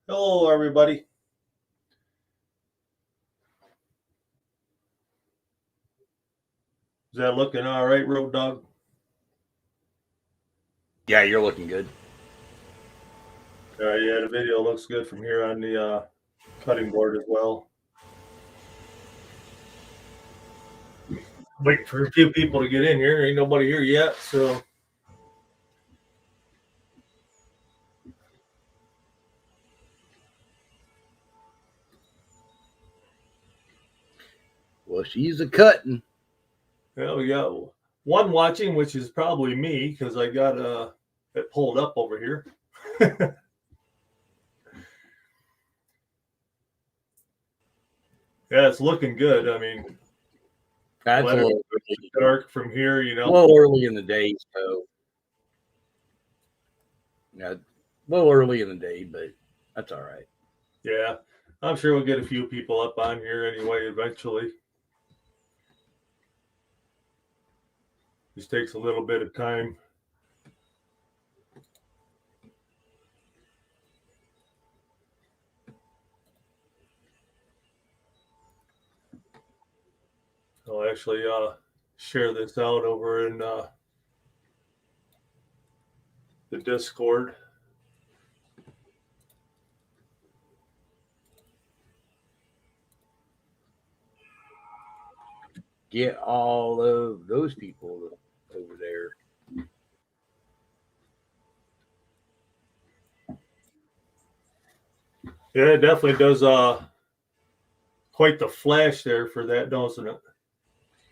Hello, everybody. Is that looking all right, Road Dog? Yeah, you're looking good. Yeah, the video looks good from here on the cutting board as well. Waiting for a few people to get in here. Ain't nobody here yet, so Well, she's a cutting. we got one watching, which is probably me because I got it pulled up over here. Yeah, it's looking good. I mean, That's a little dark from here, a little early in the day, so yeah, a little early in the day, but that's all right. Yeah, I'm sure we'll get a few people up on here anyway eventually. Just takes a little bit of time. I'll actually share this out over in the Discord. Get all of those people over there. Yeah, it definitely does quite the flash there for that, doesn't it?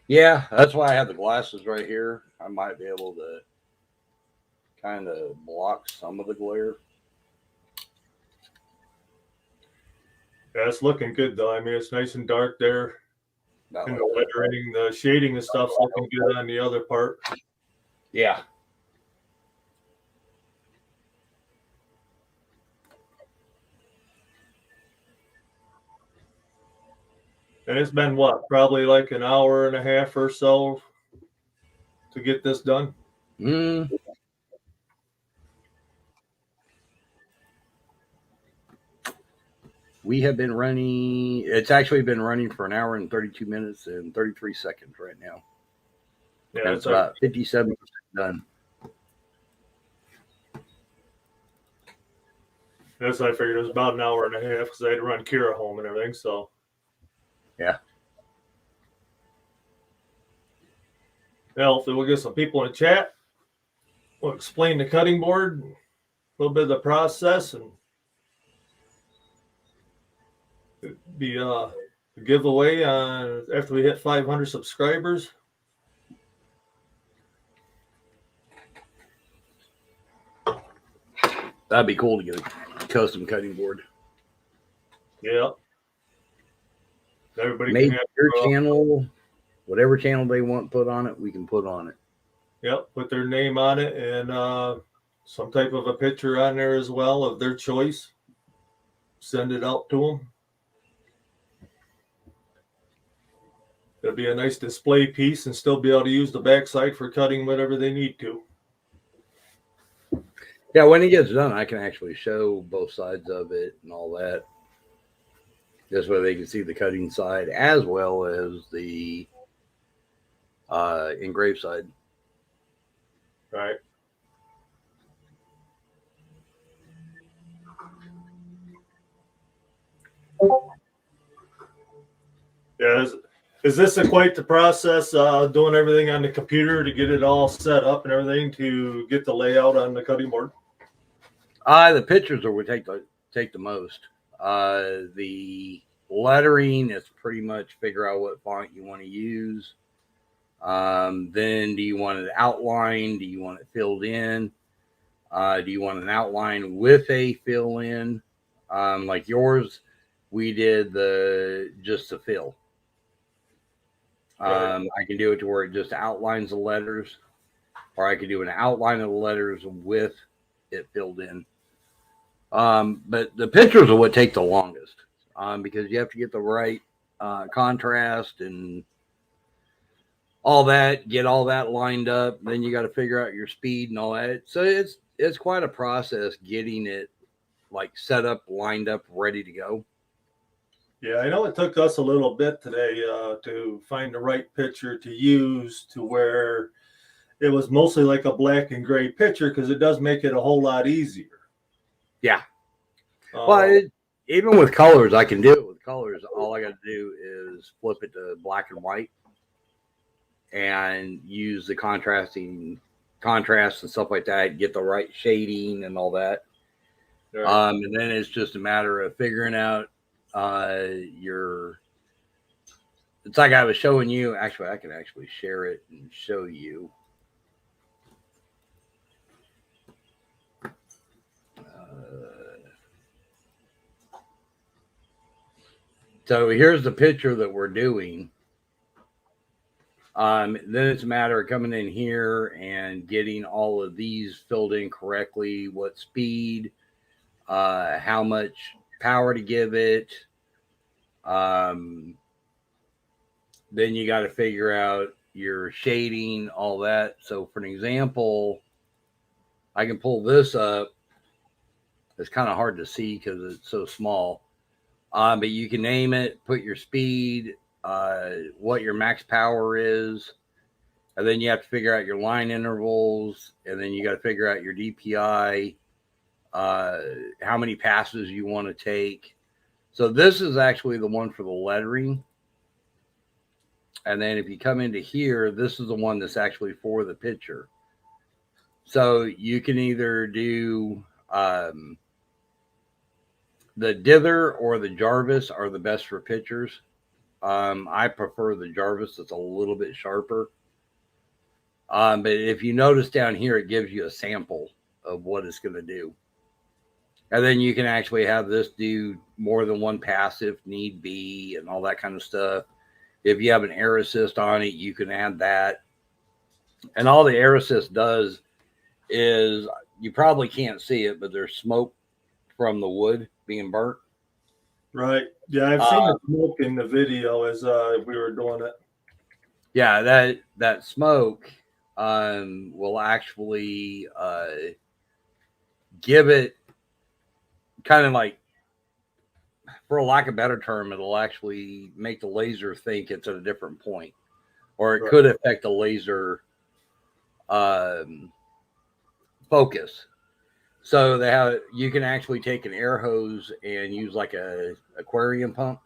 Yeah, that's why I have the glasses right here. I might be able to kind of block some of the glare. Yeah, it's looking good though. I mean, it's nice and dark there. Not And like the lettering, the shading and stuff's looking good on the other part. Yeah. And it's been what, probably like an hour and a half or so to get this done. We have been running. It's actually been running for an hour and 32 minutes and 33 seconds right now. Yeah, and it's about 57% done. That's what I figured. It was about an hour and a half because I had to run Kira home and everything. So yeah. Well, hopefully we'll get some people in the chat. We'll explain the cutting board, a little bit of the process, and be a giveaway on after we hit 500 subscribers. That'd be cool to get a custom cutting board. Yeah. Everybody Maybe can have your channel, whatever channel they want put on it, we can put on it. Yep, put their name on it and some type of a picture on there as well of their choice. Send it out to them. It'll be a nice display piece and still be able to use the backside for cutting whatever they need to. Yeah, when it gets done, I can actually show both sides of it and all that. This way they can see the cutting side as well as the engraved side. Right. Yeah, is this quite the process, doing everything on the computer to get it all set up and everything to get the layout on the cutting board? The pictures are what take the most. The lettering is pretty much figure out what font you want to use. Then do you want it outlined? Do you want it filled in? Do you want an outline with a fill in? Like yours, we did just the fill. Right. I can do it to where it just outlines the letters, or I could do an outline of the letters with it filled in. But the pictures are what take the longest because you have to get the right contrast and all that, get all that lined up. Then you got to figure out your speed and all that. So it's quite a process getting it like set up, lined up, ready to go. Yeah, I know it took us a little bit today to find the right picture to use to where it was mostly like a black and gray picture because it does make it a whole lot easier. Yeah. Uh, Well, even with colors, I can do it with colors. All I got to do is flip it to black and white and use the contrast and stuff like that, get the right shading and all that. right. And then it's just a matter of figuring out your. It's like I was showing you. Actually, I can actually share it and show you. So here's the picture that we're doing. Then it's a matter of coming in here and getting all of these filled in correctly. What speed, how much power to give it. Then you got to figure out your shading, all that. So for an example, I can pull this up. It's kind of hard to see because it's so small. But you can name it, put your speed, what your max power is. And then you have to figure out your line intervals. And then you got to figure out your DPI, how many passes you want to take. So this is actually the one for the lettering. And then if you come into here, this is the one that's actually for the picture. So you can either do the Dither or the Jarvis are the best for pictures. I prefer the Jarvis. It's a little bit sharper. But if you notice down here, it gives you a sample of what it's going to do. And then you can actually have this do more than one pass if need be and all that kind of stuff. If you have an air assist on it, you can add that. And all the air assist does is, you probably can't see it, but there's smoke from the wood being burnt. Right. Yeah, I've seen the smoke in the video as we were doing it. Yeah, that smoke will actually give it kind of like, for a lack of a better term, it'll actually make the laser think it's at a different point, or it could affect the laser focus. So you can actually take an air hose and use like a aquarium pump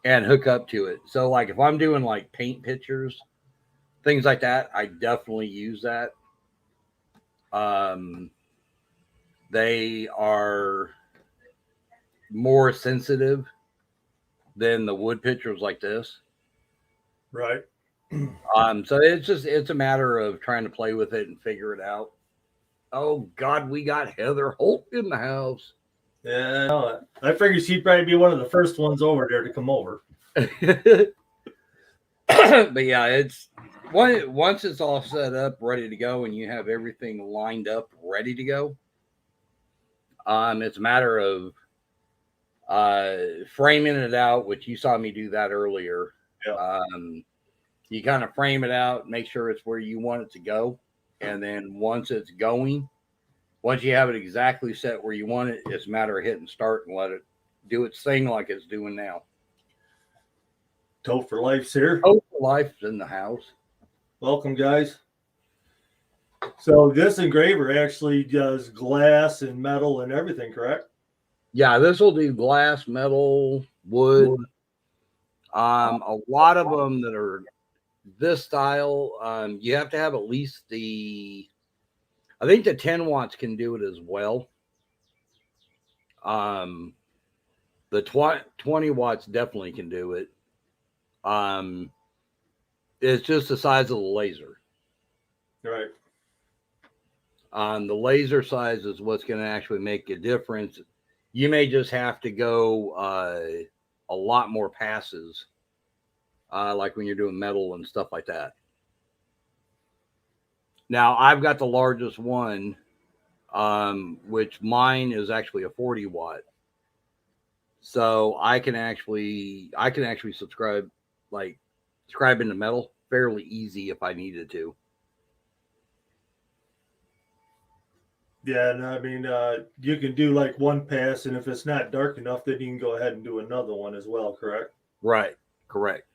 and hook up to it. So like if I'm doing like paint pictures, things like that, I definitely use that. They are more sensitive than the wood pictures like this. Right. So it's a matter of trying to play with it and figure it out. Oh God, we got Heather Holt in the house. Yeah, I figured she'd probably be one of the first ones over there to come over. But yeah, it's once it's all set up, ready to go, and you have everything lined up, ready to go. It's a matter of framing it out, which you saw me do that earlier. Yeah. You kind of frame it out, make sure it's where you want it to go, and then once it's going, once you have it exactly set where you want it, it's a matter of hitting start and let it do its thing like it's doing now. Tote for Life's here. Hope for Life's in the house. Welcome, guys. So this engraver actually does glass and metal and everything, correct? Yeah, this will do glass, metal, wood. A lot of them that are this style, you have to have at least I think the 10 watts can do it as well. The 20 watts definitely can do it. It's just the size of the laser. Right. The laser size is what's going to actually make a difference. You may just have to go a lot more passes, like when you're doing metal and stuff like that. Now, I've got the largest one, which mine is actually a 40 watt. So I can actually subscribe into metal fairly easy if I needed to. Yeah, and I mean, you can do like one pass, and if it's not dark enough, then you can go ahead and do another one as well, correct? Right. Correct.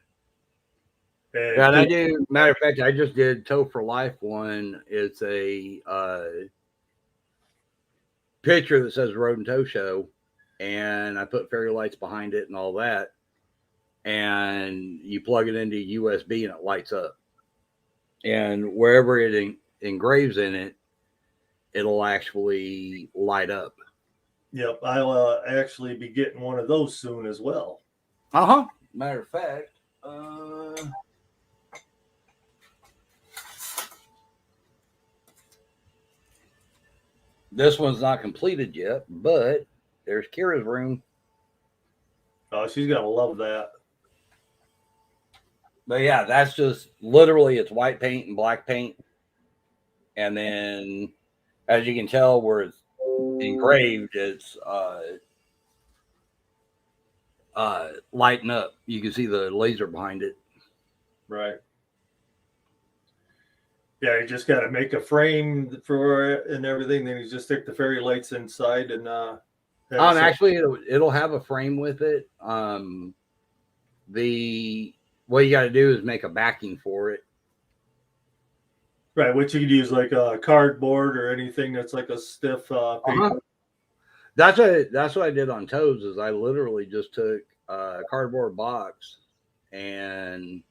Yeah, And and I do do. Matter of fact, I just did Toe for Life one. It's a picture that says Road and Toe Show, and I put fairy lights behind it and all that. And you plug it into USB and it lights up. And wherever it engraves in it, it'll actually light up. yep, I'll actually be getting one of those soon as well. Uh-huh. Matter of fact, uh, this one's not completed yet, but there's Kira's room. Oh, she's gonna love that. But yeah, that's just literally it's white paint and black paint. And then as you can tell where it's engraved, it's lighting up. You can see the laser behind it. Right. Yeah, you just got to make a frame for it and everything. Then you just stick the fairy lights inside and have it And set. actually, it'll have a frame with it. The what you got to do is make a backing for it. Right, which you could use like a cardboard or anything that's like a stiff paper. Uh-huh. That's what I did on Toes. Is I literally just took a cardboard box and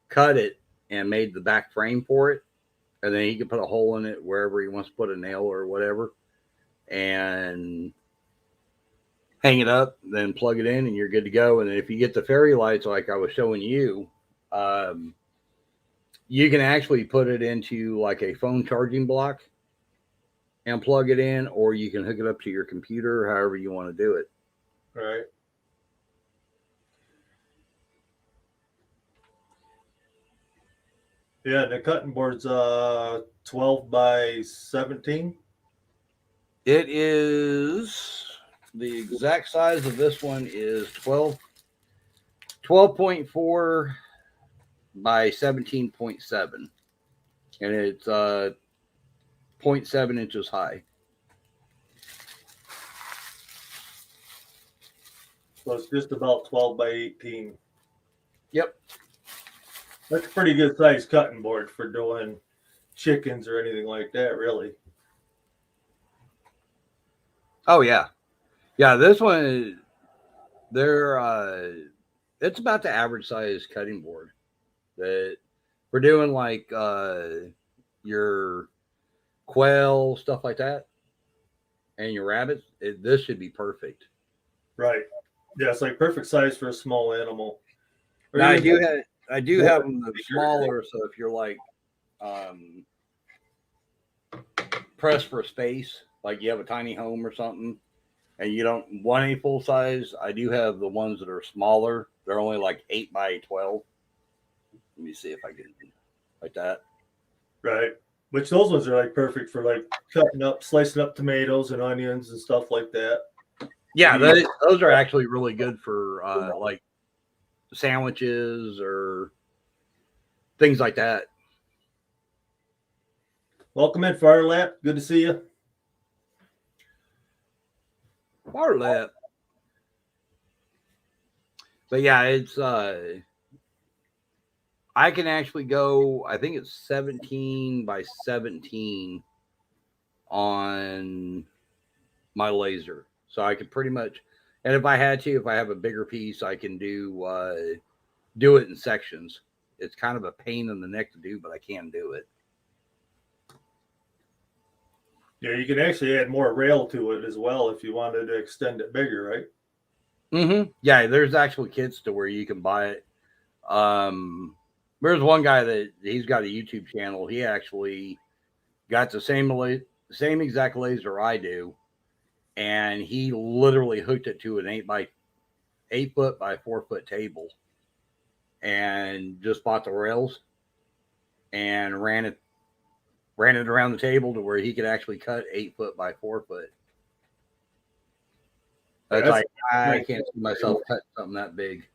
cut it and made the back frame for it, and then he can put a hole in it wherever he wants to put a nail or whatever, and hang it up, then plug it in, and you're good to go. And if you get the fairy lights like I was showing you, you can actually put it into like a phone charging block and plug it in, or you can hook it up to your computer, however you want to do it. Right. Yeah, the cutting board's 12 by 17. It is the exact size of this one is 12.4 by 17.7, and it's 0.7 inches high. So it's just about 12 by 18. Yep. That's a pretty good size cutting board for doing chickens or anything like that, really. Oh yeah, yeah. This one, they're it's about the average size cutting board that we're doing, like your quail stuff like that, and your rabbits. This should be perfect. Right. Yeah, it's like perfect size for a small animal. Or Now even I do have them the smaller, so if you're like um, pressed for space, like you have a tiny home or something, and you don't want any full size, I do have the ones that are smaller. They're only like 8 by 12. Let me see if I can like that. right. Which those ones are like perfect for like cutting up, slicing up tomatoes and onions and stuff like that. Yeah, You- those are actually really good for like sandwiches or things like that. Welcome in, Fire Lap. Good to see you. Or that. But yeah, it's I can actually go, I think it's 17 by 17 on my laser. So I could pretty much, and if I had to, if I have a bigger piece, I can do it in sections. It's kind of a pain in the neck to do, but I can do it. Yeah, you can actually add more rail to it as well if you wanted to extend it bigger, right? Mm-hmm. Yeah, there's actual kits to where you can buy it. There's one guy that he's got a YouTube channel. He actually got the same exact laser I do, and he literally hooked it to an 8 foot by 4 foot table, and just bought the rails and ran it around the table to where he could actually cut 8 foot by 4 foot. That's That's like I can't see myself cutting something that big.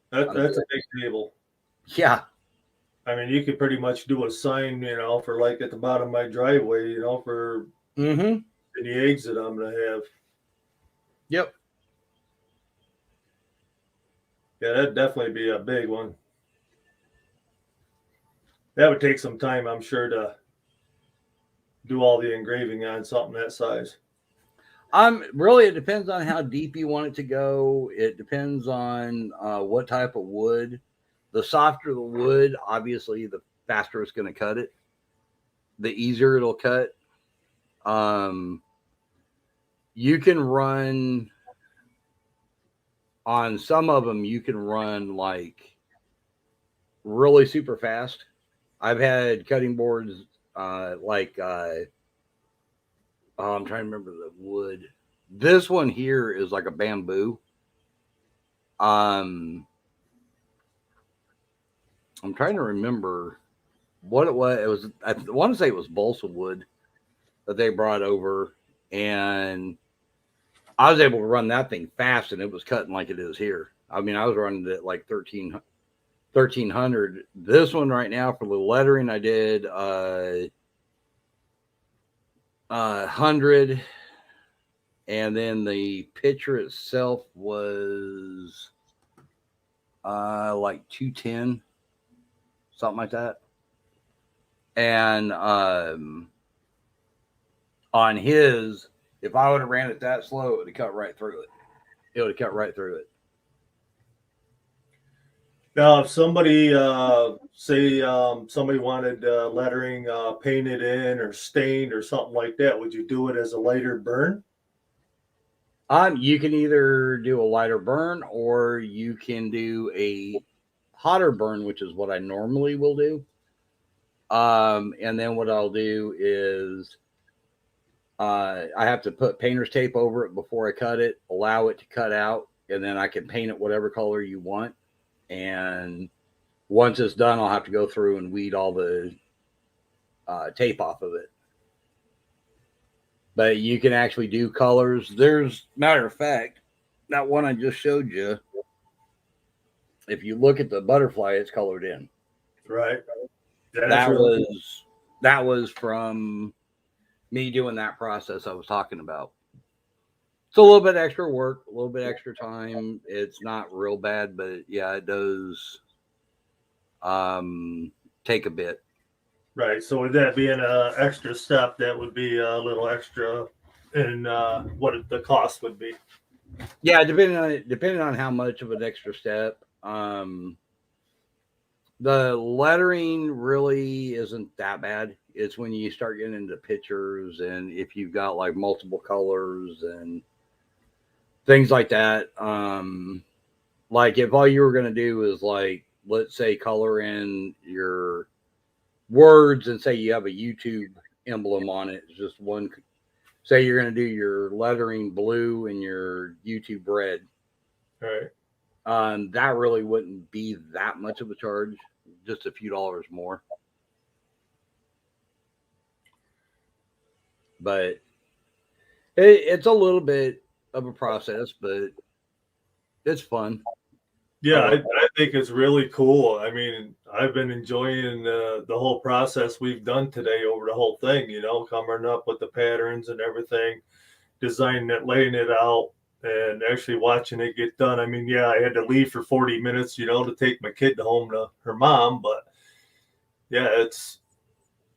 that's a big table. Yeah. I mean, you could pretty much do a sign, for like at the bottom of my driveway, for Mm-hmm. any eggs that I'm going to have. Yep. Yeah, that'd definitely be a big one. That would take some time, I'm sure, to do all the engraving on something that size. Really, it depends on how deep you want it to go. It depends on what type of wood. The softer the wood, obviously, the faster it's going to cut it. The easier it'll cut. You can run on some of them. You can run like really super fast. I've had cutting boards I'm trying to remember the wood. This one here is like a bamboo. I'm trying to remember what it was. It was, I want to say it was balsa wood that they brought over, and I was able to run that thing fast, and it was cutting like it is here. I mean, I was running it like 1300. This one right now for the lettering, I did 100, and then the picture itself was like 210, something like that. And on his, if I would have ran it that slow, it would have cut right through it. It would have cut right through it. Now, if somebody, say, somebody wanted lettering painted in or stained or something like that, would you do it as a lighter burn? You can either do a lighter burn or you can do a hotter burn, which is what I normally will do. And then what I'll do is I have to put painter's tape over it before I cut it, allow it to cut out, and then I can paint it whatever color you want. And once it's done, I'll have to go through and weed all the tape off of it. But you can actually do colors. There's, matter of fact, that one I just showed you, if you look at the butterfly, it's colored in. Right. That was from me doing that process I was talking about. It's a little bit extra work, a little bit extra time. It's not real bad, but yeah, it does take a bit. Right. So with that being an extra step, that would be a little extra in what the cost would be. Yeah, depending on how much of an extra step. The lettering really isn't that bad. It's when you start getting into pictures and if you've got like multiple colors and things like that. Like if all you were going to do is like, let's say color in your words and say you have a YouTube emblem on it. It's just one, say you're going to do your lettering blue and your YouTube red. Right. That really wouldn't be that much of a charge, just a few dollars more. But it's a little bit of a process, but it's fun. Yeah, I think it's really cool. I mean, I've been enjoying the whole process we've done today over the whole thing, coming up with the patterns and everything, designing it, laying it out, and actually watching it get done. I mean, yeah, I had to leave for 40 minutes, to take my kid home to her mom, but yeah,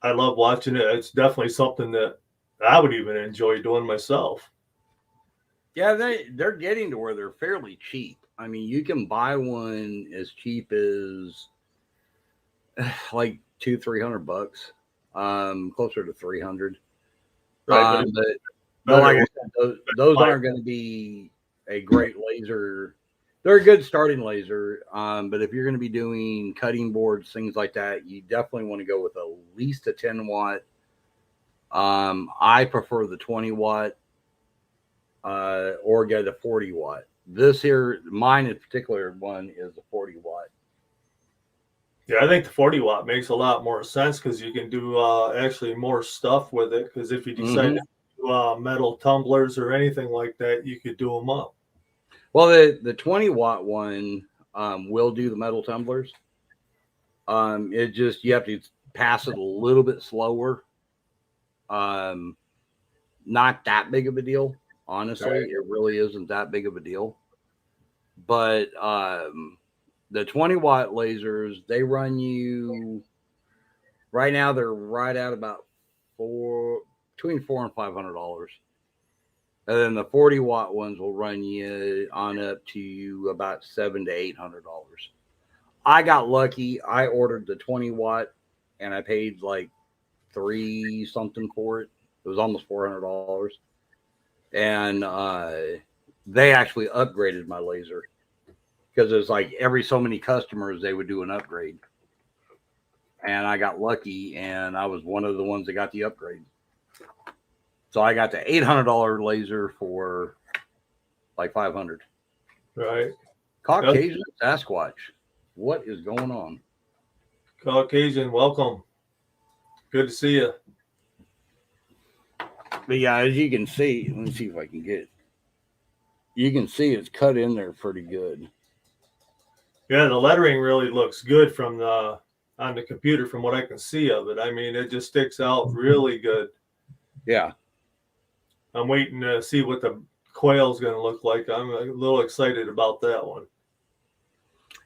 I love watching it. It's definitely something that I would even enjoy doing myself. Yeah, they're getting to where they're fairly cheap. I mean, you can buy one as cheap as like $200-300, closer to 300. Right, but like I said, those aren't going to be a great laser. They're a good starting laser, but if you're going to be doing cutting boards, things like that, you definitely want to go with at least a 10 watt. I prefer the 20 watt. Or get a 40 watt. This here, mine in particular one is a 40 watt. Yeah, I think the 40 watt makes a lot more sense because you can do actually more stuff with it. Because if you decide to do metal tumblers or anything like that, you could do them up. Well, the 20 watt one will do the metal tumblers. It just, you have to pass it a little bit slower. not that big of a deal. Honestly, Right. it really isn't that big of a deal. But the 20-watt lasers, they run you right now. They're right at about between $400 and $500, and then the 40-watt ones will run you on up to about $700 to $800. I got lucky. I ordered the 20-watt, and I paid like three something for it. It was almost $400, and they actually upgraded my laser because it's like every so many customers they would do an upgrade, and I got lucky, and I was one of the ones that got the upgrade. So I got the $800 laser for like 500. Right. Caucasian Sasquatch, what is going on? Caucasian, welcome. Good to see you. But yeah, as you can see, let me see if I can get. You can see it's cut in there pretty good. Yeah, the lettering really looks good from the on the computer from what I can see of it. I mean, it just sticks out really good. Yeah. I'm waiting to see what the quail's going to look like. I'm a little excited about that one.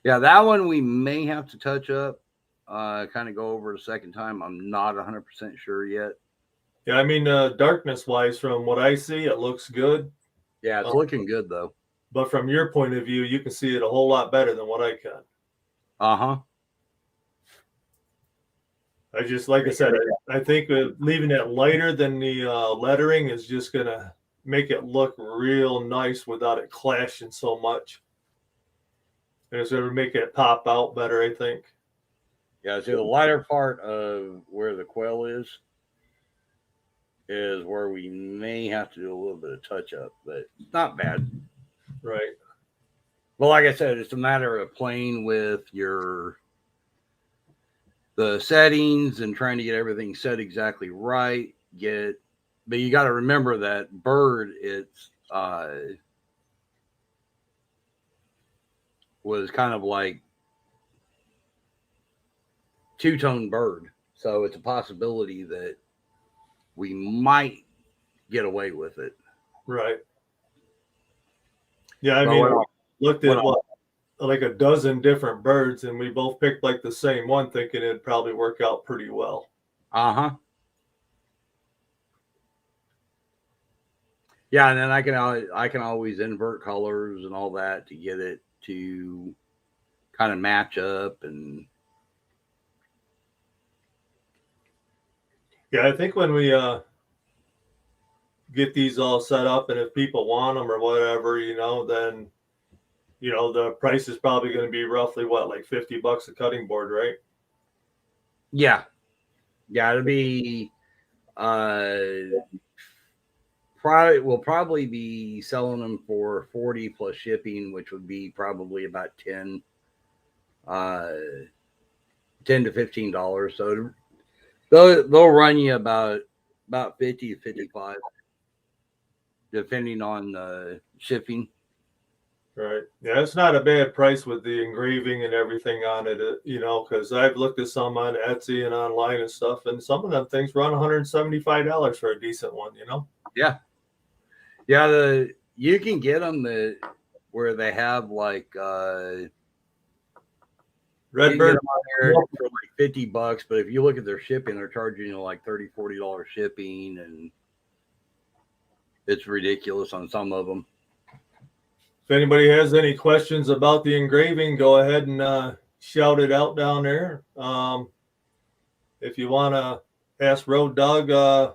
Yeah, that one we may have to touch up, kind of go over a second time. I'm not 100% sure yet. Yeah, I mean, darkness wise, from what I see, it looks good. Yeah, it's looking good though. But from your point of view, you can see it a whole lot better than what I can. Uh-huh. I just, like I said, I think leaving it lighter than the lettering is just going to make it look real nice without it clashing so much. And it's going to make it pop out better, I think. Yeah, see the lighter part of where the quail is where we may have to do a little bit of touch up, but it's not bad. Right. Well, like I said, it's a matter of playing with the settings and trying to get everything set exactly right. But you got to remember that bird, it's was kind of like two-tone bird, so it's a possibility that we might get away with it. Right. Yeah, I mean, looked at like a dozen different birds, and we both picked like the same one, thinking it'd probably work out pretty well. Uh-huh. Yeah, and then I can always invert colors and all that to get it to kind of match up. And yeah, I think when we get these all set up, and if people want them or whatever, then the price is probably going to be roughly what, like $50 a cutting board, right? yeah, it'll be we'll probably be selling them for 40 plus shipping, which would be probably about $10 to $15. So they'll run you about 50 to 55, depending on shipping. Right. Yeah, it's not a bad price with the engraving and everything on it, because I've looked at some on Etsy and online and stuff, and some of them things run $175 for a decent one, Yeah. You can get them where they have like Redbird on there for like $50, but if you look at their shipping, they're charging you like $30-$40 shipping, and it's ridiculous on some of them. If anybody has any questions about the engraving, go ahead and shout it out down there. If you want to ask Road Dog a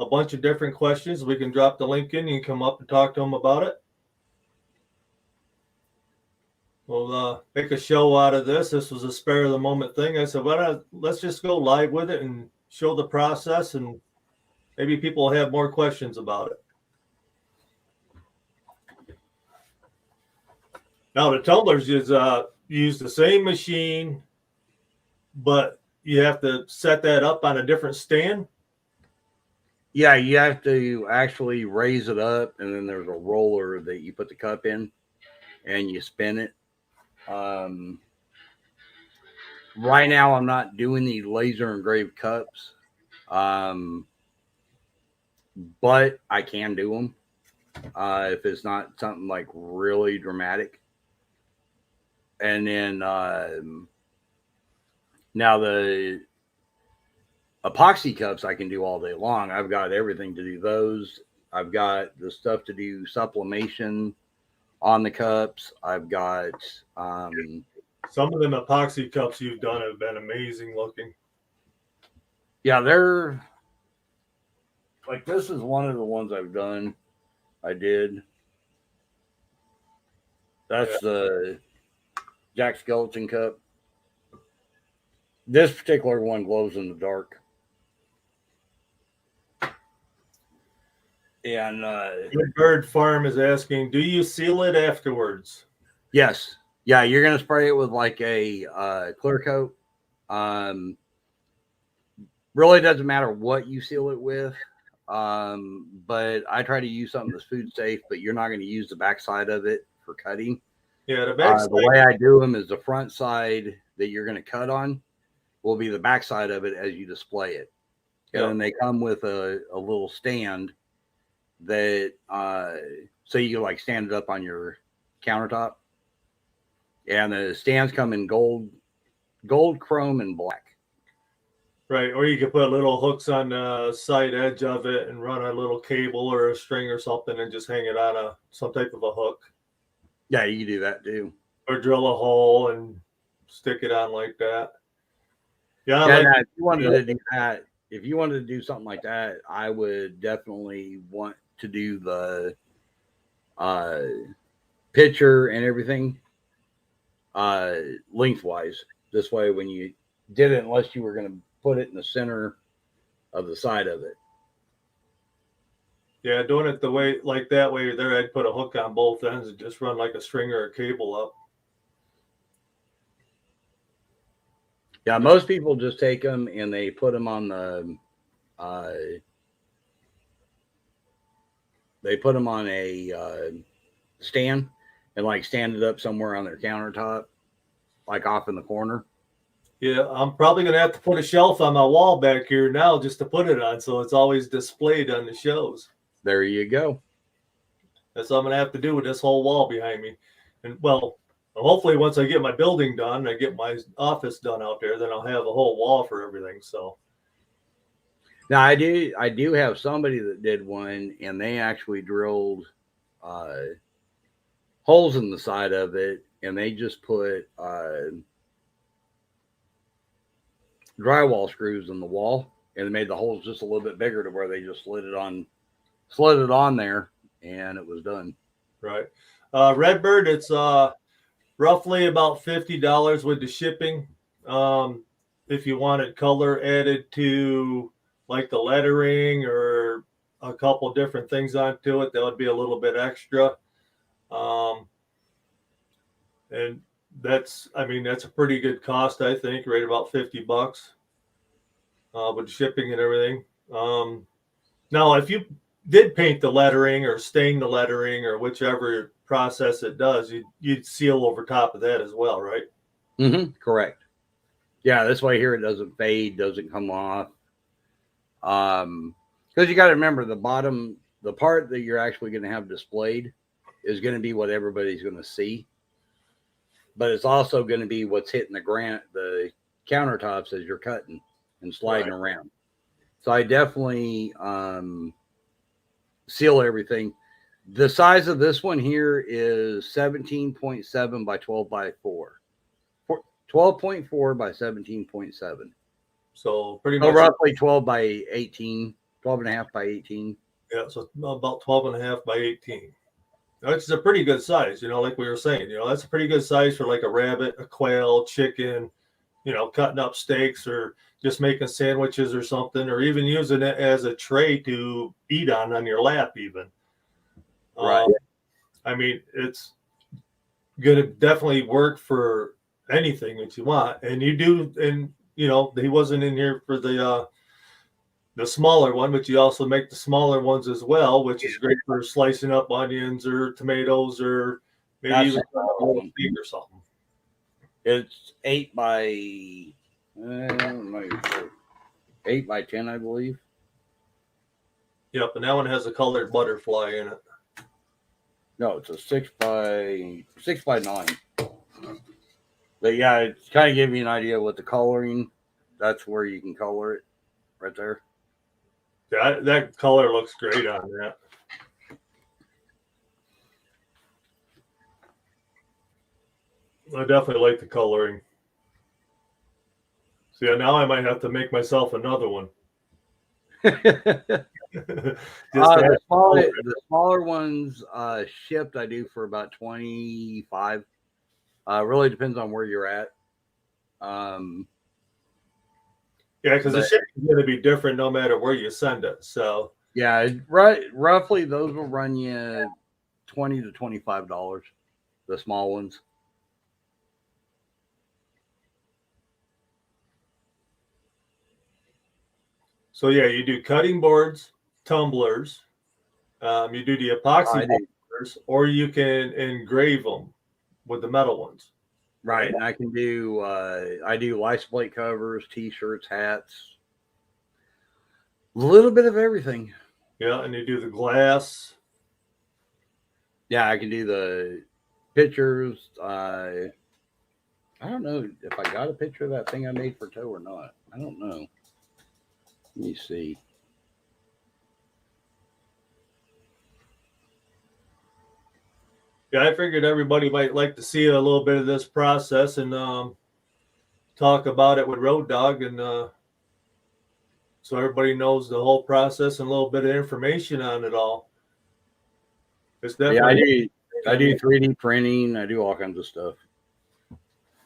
bunch of different questions, we can drop the link in. You can come up and talk to him about it. We'll make a show out of this. This was a spare of the moment thing. I said, well, let's just go live with it and show the process, and maybe people will have more questions about it. Now, the tumblers is use the same machine, but you have to set that up on a different stand. Yeah, you have to actually raise it up, and then there's a roller that you put the cup in, and you spin it. Right now, I'm not doing the laser engraved cups but I can do them if it's not something like really dramatic. And then now the epoxy cups I can do all day long. I've got everything to do those. I've got the stuff to do sublimation on the cups. I've got some of them epoxy cups you've done have been amazing looking. yeah, they're like, this is one of the ones I've done. I did. That's the Jack Skeleton cup. This particular one glows in the dark. And Good Bird Farm is asking, do you seal it afterwards? yes, yeah, you're gonna spray it with like a clear coat. Really doesn't matter what you seal it with. But I try to use something that's food safe, but you're not going to use the backside of it for cutting. Yeah, the backside. The way I do them is the front side that you're going to cut on will be the backside of it as you display it. And then they come with a little stand that so you can like stand it up on your countertop. And the stands come in gold, chrome, and black. Right, or you could put little hooks on the side edge of it and run a little cable or a string or something and just hang it on some type of a hook. Yeah, you can do that too. Or drill a hole and stick it on like that. Yeah, if you wanted to do that, if you wanted to do something like that, I would definitely want to do the picture and everything lengthwise. This way, when you did it, unless you were going to put it in the center of the side of it. Yeah, doing it the way like that way there, I'd put a hook on both ends and just run like a string or a cable up. Yeah, most people just take them and they put them on the they put them on a stand and like stand it up somewhere on their countertop, like off in the corner. Yeah, I'm probably going to have to put a shelf on my wall back here now just to put it on, so it's always displayed on the shows. There you go. That's what I'm going to have to do with this whole wall behind me. And well, hopefully once I get my building done, I get my office done out there, then I'll have a whole wall for everything. So now I do have somebody that did one, and they actually drilled holes in the side of it, and they just put drywall screws in the wall, and it made the holes just a little bit bigger to where they just slid it on there, and it was done. Right. Redbird, it's roughly about $50 with the shipping. If you wanted color added to like the lettering or a couple different things onto it, that would be a little bit extra. And that's a pretty good cost, I think, right about $50 with shipping and everything. Now, if you did paint the lettering or stain the lettering or whichever process it does, you'd seal over top of that as well, right? Mm-hmm. Correct. Yeah, this way here it doesn't fade, doesn't come off. Because you got to remember the bottom, the part that you're actually going to have displayed is going to be what everybody's going to see. But it's also going to be what's hitting the countertops as you're cutting and sliding around. So I definitely seal everything. The size of this one here is 17.7 by 12 by 4. 12.4 by 17.7. So pretty much roughly 12 by 18, 12 and a half by 18. Yeah, so about 12 and a half by 18. That's a pretty good size, like we were saying. That's a pretty good size for like a rabbit, a quail, chicken, cutting up steaks or just making sandwiches or something, or even using it as a tray to eat on your lap even. Right. It's going to definitely work for anything that you want. And you do, and, he wasn't in here for the smaller one, but you also make the smaller ones as well, which is great for slicing up onions or tomatoes or maybe even a little steak or something. It's 8 by 8 by 10, I believe. Yep, and that one has a colored butterfly in it. No, it's a 6x9. But yeah, it's kind of give you an idea what the coloring. That's where you can color it, right there. That color looks great on that. I definitely like the coloring. See, now I might have to make myself another one. The smaller ones shipped I do for about 25. Really depends on where you're at. Yeah, because the shipping is going to be different no matter where you send it. So yeah, roughly those will run you $20 to $25. The small ones. So yeah, you do cutting boards, tumblers. You do the epoxy tumblers, or you can engrave them with the metal ones. Right, and I can do I do license plate covers, T-shirts, hats, a little bit of everything. Yeah, and you do the glass. Yeah, I can do the pictures. I don't know if I got a picture of that thing I made for Toe or not. I don't know. Let me see. Yeah, I figured everybody might like to see a little bit of this process and talk about it with Road Dog, and so everybody knows the whole process and a little bit of information on it all. It's definitely I do 3D printing. I do all kinds of stuff.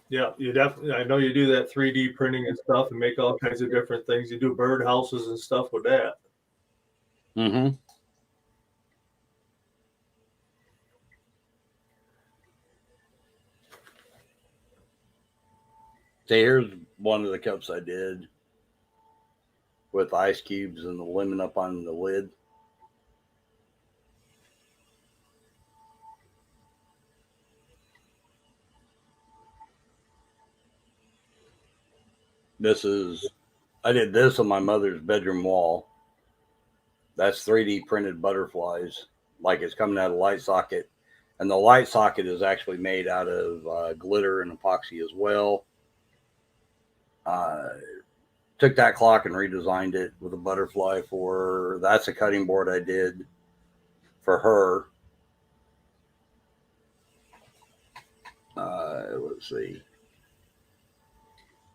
Yeah, you definitely. I know you do that 3D printing and stuff, and make all kinds of different things. You do bird houses and stuff with that. Mm-hmm. So here's one of the cups I did with ice cubes and the lemon up on the lid. I did this on my mother's bedroom wall. That's 3D printed butterflies, like it's coming out of a light socket. And the light socket is actually made out of glitter and epoxy as well. Took that clock and redesigned it with a butterfly for that's a cutting board I did for her. Let's see.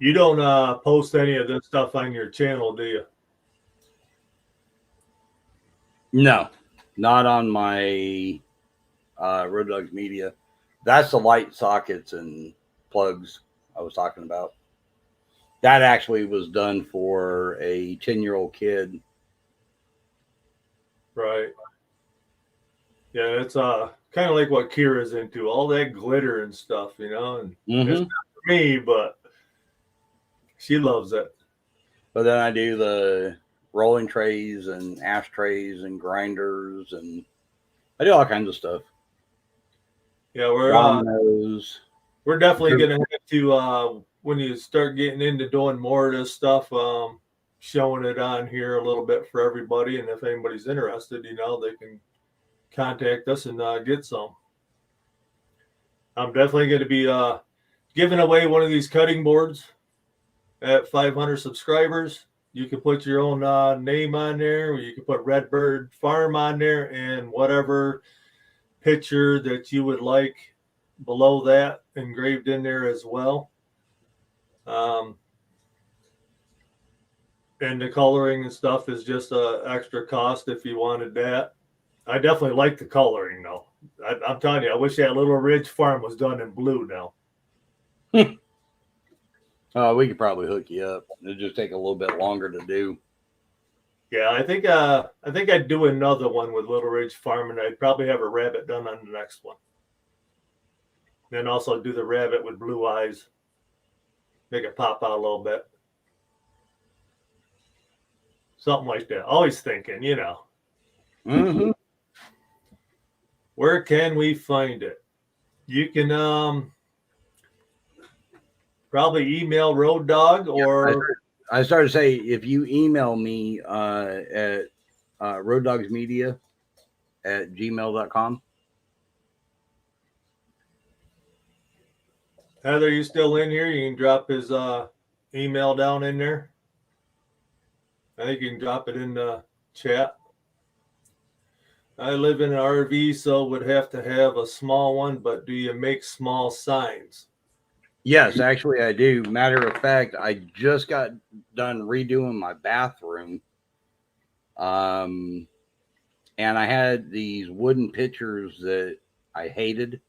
You don't post any of this stuff on your channel, do you? No, not on my Road Dogs Media. That's the light sockets and plugs I was talking about. That actually was done for a 10-year-old kid. Right. Yeah, it's kind of like what Kira's into, all that glitter and stuff, you know. And it's not for me, but she loves it. But then I do the rolling trays and ashtrays and grinders, and I do all kinds of stuff. Yeah, we're definitely gonna have to when you start getting into doing more of this stuff, showing it on here a little bit for everybody, and if anybody's interested, you know, they can contact us and get some. I'm definitely going to be giving away one of these cutting boards at 500 subscribers. You can put your own name on there, or you can put Redbird Farm on there, and whatever picture that you would like below that engraved in there as well. And the coloring and stuff is just a extra cost if you wanted that. I definitely like the coloring though. I'm telling you, I wish that Little Ridge Farm was done in blue now. We could probably hook you up. It'd just take a little bit longer to do. Yeah, I think I'd do another one with Little Ridge Farm, and I'd probably have a rabbit done on the next one. Then also do the rabbit with blue eyes, make it pop out a little bit, something like that. Always thinking, you know. Mm-hmm. Where can we find it? You can probably email Road Dog, or I started to say if you email me at roaddogsmedia@gmail.com. Heather, you still in here? You can drop his email down in there. I think you can drop it in the chat. I live in an RV, so would have to have a small one, but do you make small signs? Yes, actually, I do. Matter of fact, I just got done redoing my bathroom. And I had these wooden pictures that I hated.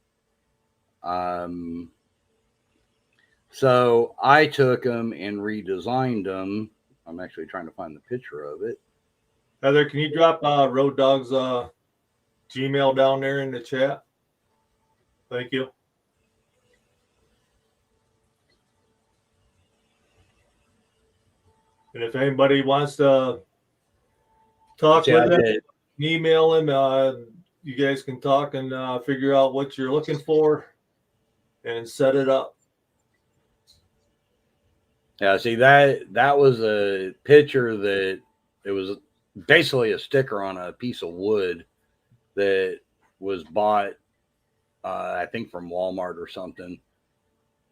So I took them and redesigned them. I'm actually trying to find the picture of it. Heather, can you drop Road Dog's Gmail down there in the chat? Thank you. And if anybody wants to talk with him, email him. You guys can talk and figure out what you're looking for and set it up. Yeah, see that was a picture that it was basically a sticker on a piece of wood that was bought, I think from Walmart or something,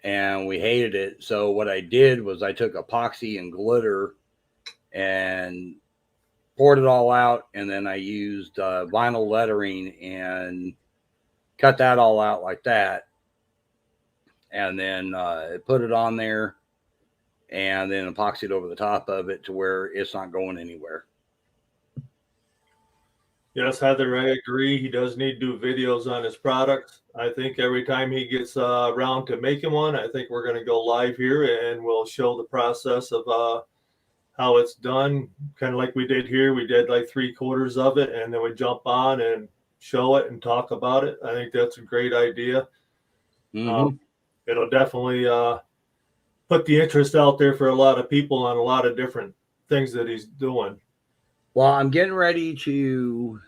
and we hated it. So what I did was I took epoxy and glitter and poured it all out, and then I used vinyl lettering and cut that all out like that, and then put it on there, and then epoxied over the top of it to where it's not going anywhere. Yes, Heather, I agree. He does need to do videos on his products. I think every time he gets around to making one, I think we're going to go live here and we'll show the process of how it's done. Kind of like we did here. We did like 3/4 of it and then we jump on and show it and talk about it. I think that's a great idea. It'll definitely put the interest out there for a lot of people on a lot of different things that he's doing. Well, I'm getting ready to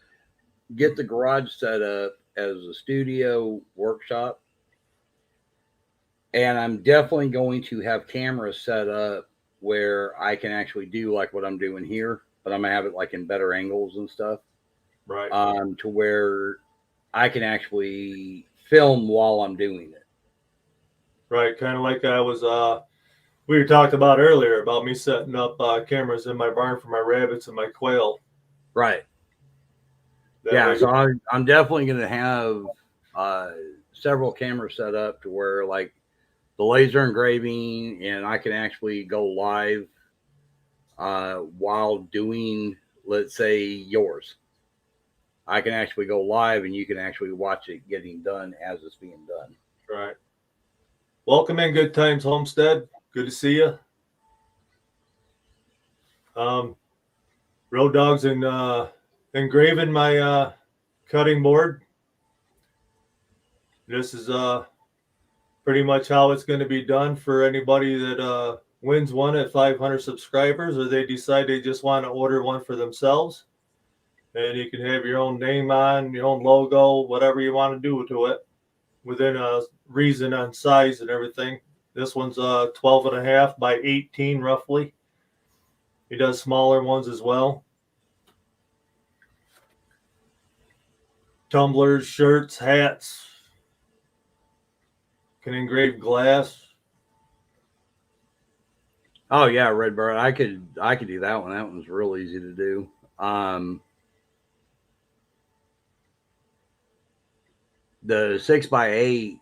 get the garage set up as a studio workshop. And I'm definitely going to have cameras set up where I can actually do like what I'm doing here, but I'm going to have it like in better angles and stuff. Right. To where I can actually film while I'm doing it. Right. Kind of like I was, we talked about earlier about me setting up cameras in my barn for my rabbits and my quail. Right. Yeah. So I'm definitely going to have several cameras set up to where like the laser engraving, and I can actually go live while doing, let's say, yours. I can actually go live and you can actually watch it getting done as it's being done. Right. Welcome in Good Times Homestead. Good to see you. Road Dog's engraving my cutting board. This is pretty much how it's going to be done for anybody that wins one at 500 subscribers, or they decide they just want to order one for themselves. And you can have your own name on, your own logo, whatever you want to do to it, within a reason on size and everything. This one's 12.5 by 18 roughly. He does smaller ones as well. Tumblers, shirts, hats. Can engrave glass. Oh yeah, Redbird. I could do that one. That one's real easy to do. The 6x8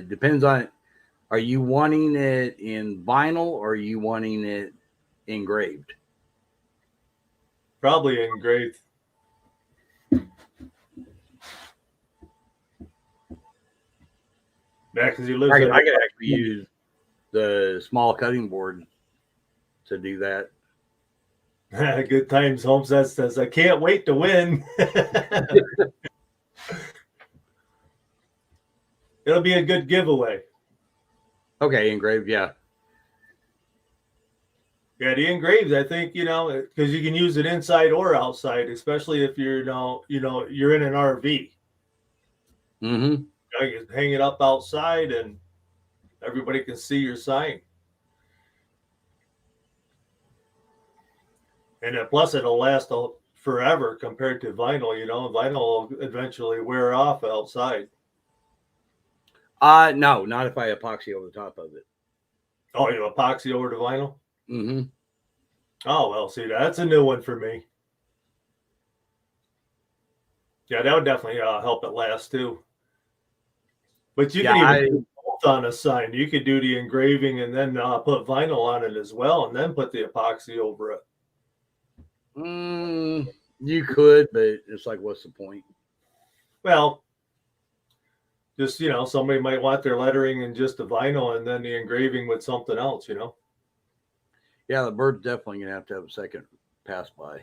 depends on. Are you wanting it in vinyl or are you wanting it engraved? Probably engraved. Yeah, because he lives. I could actually use the small cutting board to do that. Good Times Homestead says, I can't wait to win. It'll be a good giveaway. Okay, engraved, yeah. Yeah, the engraved, I think, because you can use it inside or outside, especially if you're you're in an RV. Mm-hmm. You can hang it up outside and everybody can see your sign. And then plus it'll last forever compared to vinyl. You know, vinyl will eventually wear off outside. No, not if I epoxy over the top of it. Oh, you epoxy over the vinyl? Mm-hmm. Oh, well, see, that's a new one for me. Yeah, that would definitely help it last too. But you can even do both on a sign. You could do the engraving and then put vinyl on it as well, and then put the epoxy over it. You could, but it's like, what's the point? Well, just, you know, somebody might want their lettering in just the vinyl and then the engraving with something else, you know? Yeah, the bird's definitely going to have a second pass by.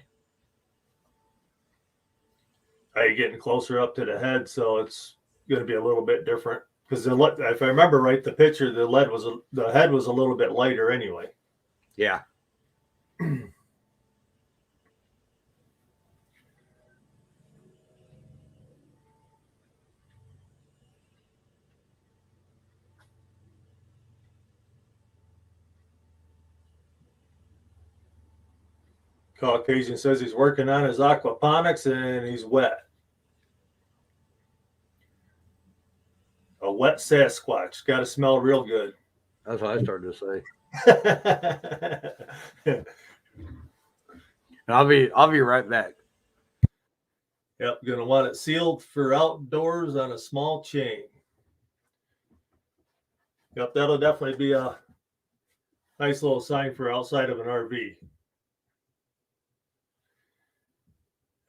Are you getting closer up to the head? So it's going to be a little bit different. Because if I remember right, the picture, the head was a little bit lighter anyway. Yeah. Caucasian says he's working on his aquaponics and he's wet. A wet Sasquatch. Got to smell real good. That's what I started to say. And I'll be right back. Yep, gonna want it sealed for outdoors on a small chain. Yep, that'll definitely be a nice little sign for outside of an RV.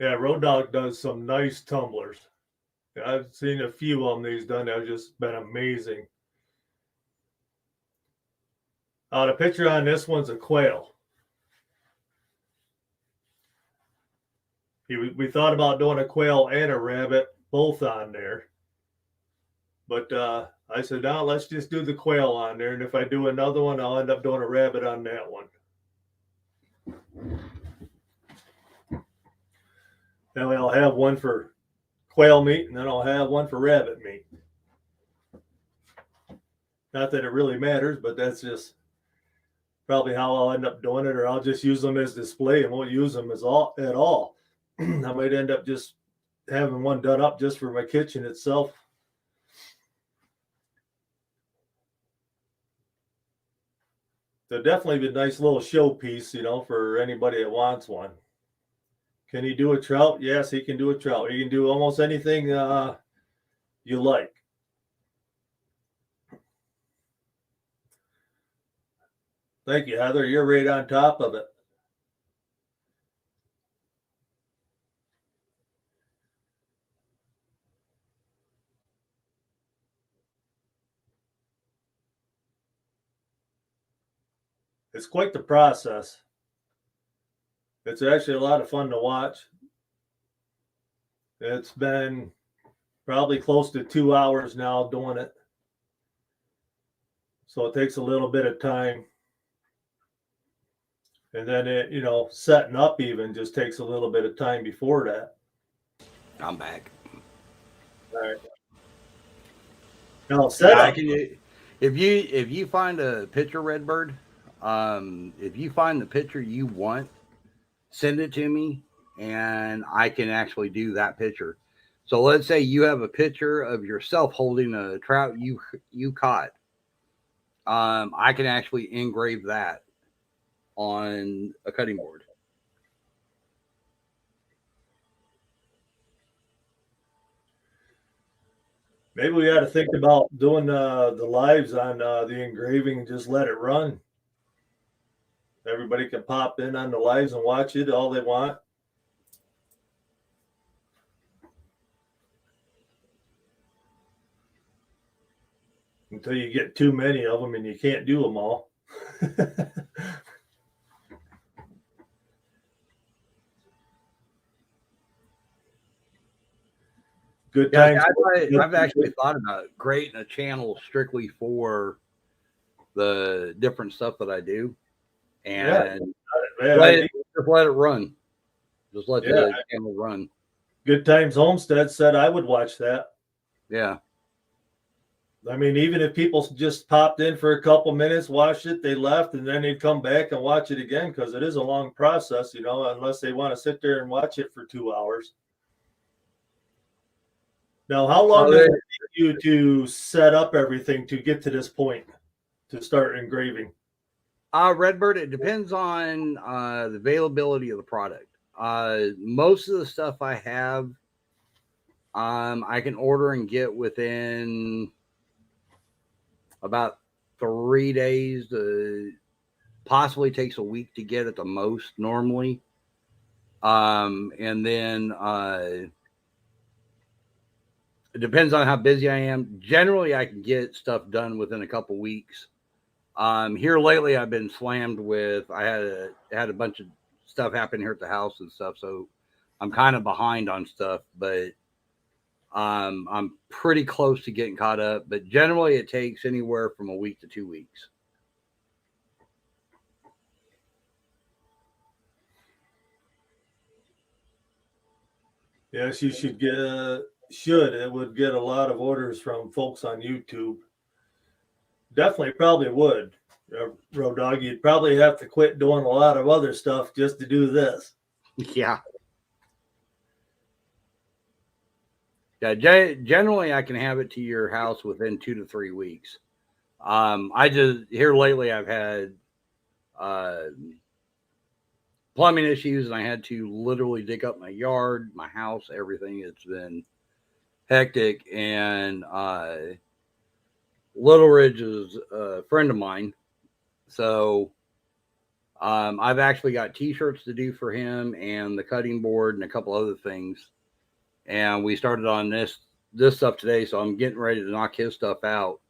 Yeah, Road Dog does some nice tumblers. I've seen a few of them he's done. They've just been amazing. The picture on this one's a quail. We thought about doing a quail and a rabbit both on there. But I said, no, let's just do the quail on there. And if I do another one, I'll end up doing a rabbit on that one. Then I'll have one for quail meat, and then I'll have one for rabbit meat. Not that it really matters, but that's just probably how I'll end up doing it, or I'll just use them as display and won't use them at all. I might end up just having one done up just for my kitchen itself. So definitely be a nice little showpiece, you know, for anybody that wants one. Can he do a trout? Yes, he can do a trout. He can do almost anything you like. Thank you, Heather. You're right on top of it. It's quite the process. It's actually a lot of fun to watch. It's been probably close to 2 hours now doing it. So it takes a little bit of time. And then it, you know, setting up even just takes a little bit of time before that. I'm back. All right. Now set up. If you find a picture, Redbird, if you find the picture you want, send it to me and I can actually do that picture. So let's say you have a picture of yourself holding a trout you caught. I can actually engrave that on a cutting board. Maybe we got to think about doing the lives on the engraving and just let it run. Everybody can pop in on the lives and watch it all they want. Until you get too many of them and you can't do them all. Good times. I've actually thought about creating a channel strictly for the different stuff that I do, and just let it run. Just let the channel run. Good Times Homestead said I would watch that. Yeah. I mean, even if people just popped in for a couple minutes, watched it, they left, and then they'd come back and watch it again because it is a long process, unless they want to sit there and watch it for 2 hours. Now, how long does it take you to set up everything to get to this point to start engraving? Redbird, it depends on the availability of the product. Most of the stuff I have, I can order and get within about 3 days. Possibly takes a week to get at the most normally. And then it depends on how busy I am. Generally, I can get stuff done within a couple weeks. Here lately, I've been slammed with. I had a bunch of stuff happen here at the house and stuff, so I'm kind of behind on stuff. But I'm pretty close to getting caught up. But generally, it takes anywhere from a week to 2 weeks. Yes, you should get. It would get a lot of orders from folks on YouTube. Definitely, probably would. Road Dog, you'd probably have to quit doing a lot of other stuff just to do this. Yeah. Yeah, generally I can have it to your house within 2 to 3 weeks. I just here lately I've had plumbing issues, and I had to literally dig up my yard, my house, everything. It's been hectic, and Little Ridge is a friend of mine, so I've actually got T-shirts to do for him, and the cutting board, and a couple other things. And we started on this stuff today, so I'm getting ready to knock his stuff out.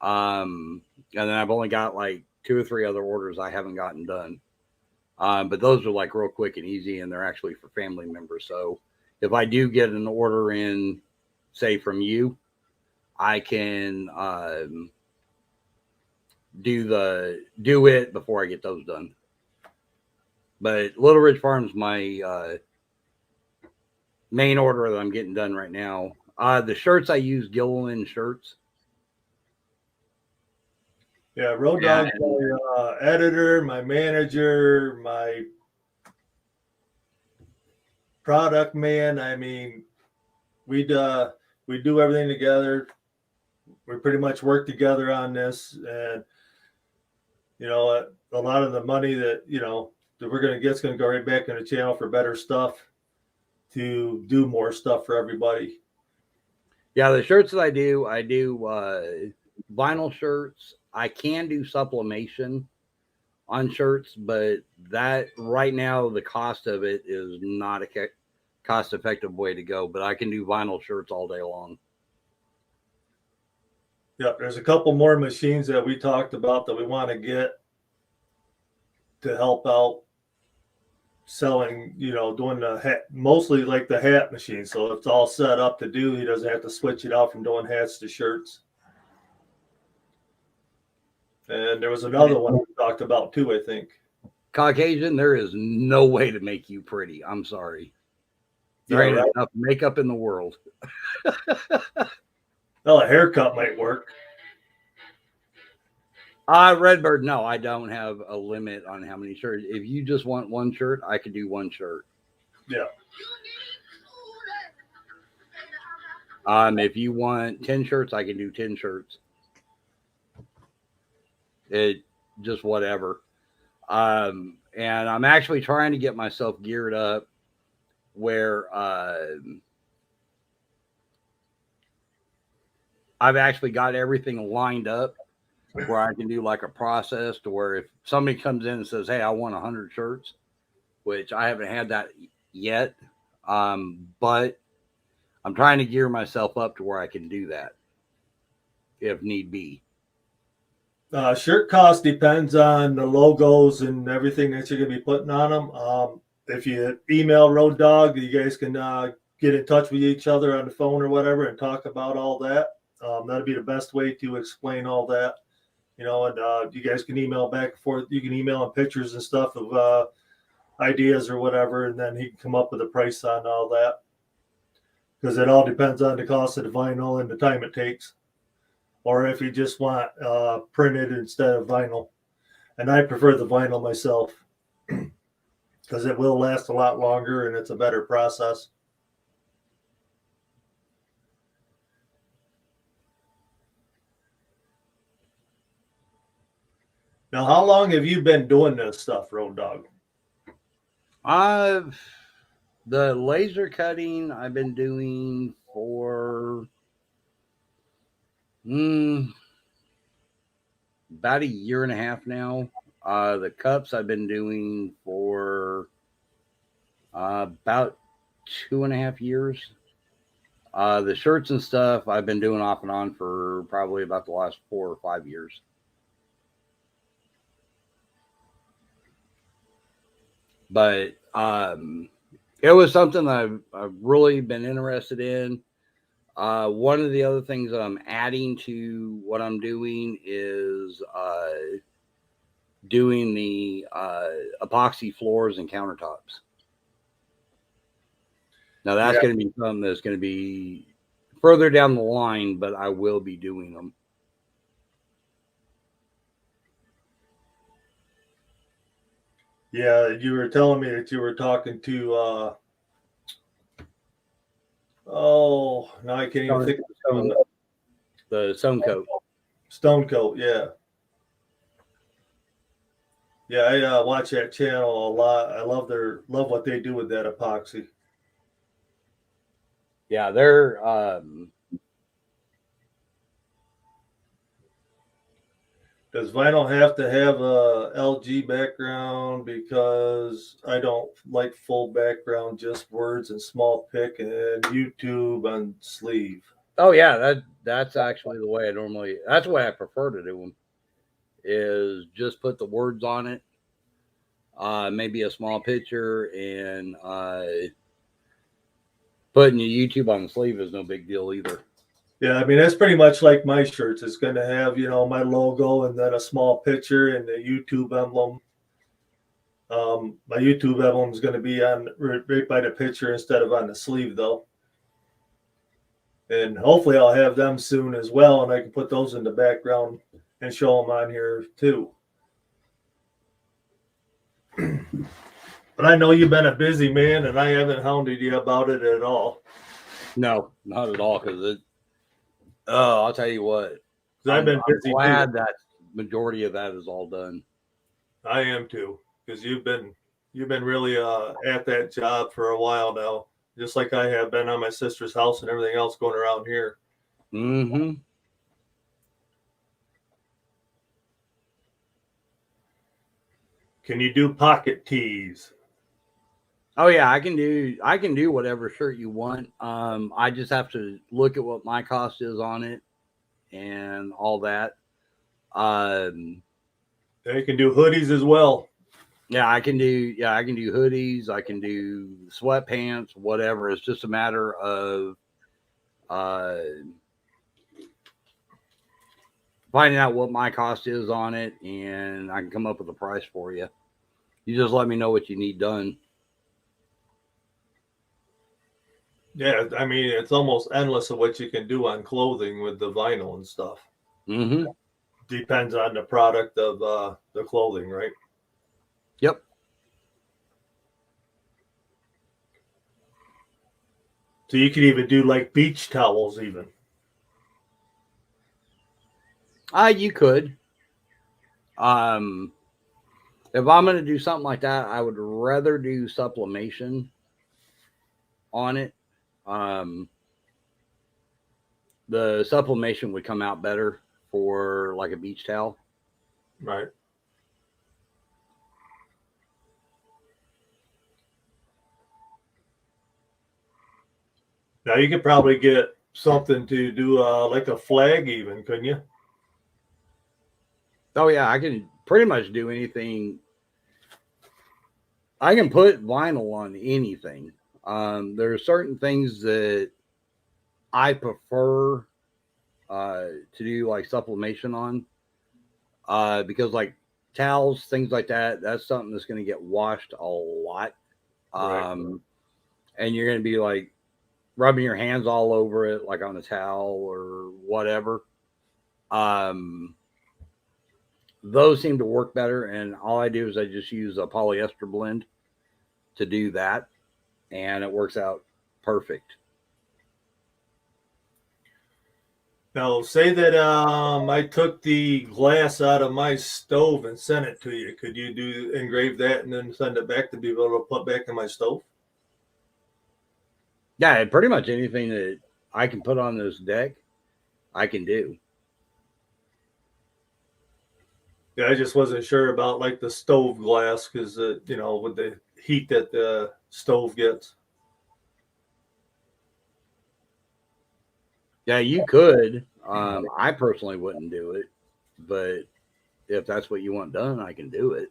And then I've only got like 2 or 3 other orders I haven't gotten done. But those are like real quick and easy, and they're actually for family members. So if I do get an order in, say from you, I can do it before I get those done. But Little Ridge Farm's my main order that I'm getting done right now. The shirts I use Gilliland shirts. Yeah, Road Dog's my editor, my manager, my product man. I mean, we do everything together. We pretty much work together on this, and a lot of the money that that we're going to get is going to go right back in the channel for better stuff, to do more stuff for everybody. Yeah, the shirts that I do vinyl shirts. I can do sublimation on shirts, but that right now the cost of it is not a cost-effective way to go. But I can do vinyl shirts all day long. Yeah, there's a couple more machines that we talked about that we want to get to help out selling, doing the hat, mostly like the hat machine. So it's all set up to do. He doesn't have to switch it out from doing hats to shirts. And there was another one we talked about too, I think. Caucasian, there is no way to make you pretty. I'm sorry. There ain't enough makeup in the world. Well, a haircut might work. Redbird, no, I don't have a limit on how many shirts. If you just want one shirt, I could do one shirt. Yeah. If you want 10 shirts, I can do 10 shirts. It just whatever. And I'm actually trying to get myself geared up where I've actually got everything lined up where I can do like a process to where if somebody comes in and says, hey, I want 100 shirts, which I haven't had that yet. But I'm trying to gear myself up to where I can do that if need be. Shirt cost depends on the logos and everything that you're going to be putting on them. If you email Road Dog, you guys can get in touch with each other on the phone or whatever and talk about all that. That'd be the best way to explain all that. And you guys can email back and forth. You can email him pictures and stuff of ideas or whatever, and then he can come up with a price on all that. Because it all depends on the cost of the vinyl and the time it takes. or if you just want printed instead of vinyl. And I prefer the vinyl myself because it will last a lot longer and it's a better process. Now, how long have you been doing this stuff, Road Dog? I've the laser cutting I've been doing for about a year and a half now. The cups I've been doing for about 2.5 years. The shirts and stuff I've been doing off and on for probably about the last 4 or 5 years. But it was something I've really been interested in. One of the other things that I'm adding to what I'm doing is doing the epoxy floors and countertops. Now that's going to be something that's going to be further down the line, but I will be doing them. Yeah, you were telling me that you were talking to now I can't even think of the Stone Coat. Stone Coat, yeah. Yeah, I watch that channel a lot. I love what they do with that epoxy. Yeah, they're Does vinyl have to have a LG background? Because I don't like full background, just words and small pick and YouTube on sleeve. oh yeah, that's actually the way that's the way I prefer to do them. Is just put the words on it, maybe a small picture, and putting your YouTube on the sleeve is no big deal either. Yeah, I mean that's pretty much like my shirts. It's going to have my logo and then a small picture and the YouTube emblem. My YouTube emblem is going to be on right by the picture instead of on the sleeve, though. And hopefully, I'll have them soon as well, and I can put those in the background and show them on here too. But I know you've been a busy man, and I haven't hounded you about it at all. No, not at all. Because I'll tell you what. I've been busy. I'm glad that majority of that is all done. I am too, because you've been really at that job for a while now, just like I have been on my sister's house and everything else going around here. Mm-hmm. Can you do pocket tees? Oh yeah, I can do whatever shirt you want. I just have to look at what my cost is on it and all that. They can do hoodies as well. Yeah, I can do hoodies, I can do sweatpants, whatever. It's just a matter of finding out what my cost is on it, and I can come up with a price for you. You just let me know what you need done. Yeah, I mean, it's almost endless of what you can do on clothing with the vinyl and stuff. Mm-hmm. Depends on the product of the clothing, right? Yep. So you could even do like beach towels, even. You could. If I'm going to do something like that, I would rather do sublimation on it. The sublimation would come out better for like a beach towel. Right. Now you could probably get something to do like a flag even, couldn't you? Oh yeah, I can pretty much do anything. I can put vinyl on anything. There are certain things that I prefer to do like sublimation on because like towels, things like that, that's something that's going to get washed a lot. Right. And you're going to be like rubbing your hands all over it, like on a towel or whatever. Um, those seem to work better, and all I do is I just use a polyester blend to do that, and it works out perfect. Now, say that I took the glass out of my stove and sent it to you. Could you do engrave that and then send it back to be able to put back in my stove? Yeah, pretty much anything that I can put on this deck, I can do. Yeah, I just wasn't sure about like the stove glass because with the heat that the stove gets. Yeah, you could. I personally wouldn't do it, but if that's what you want done, I can do it.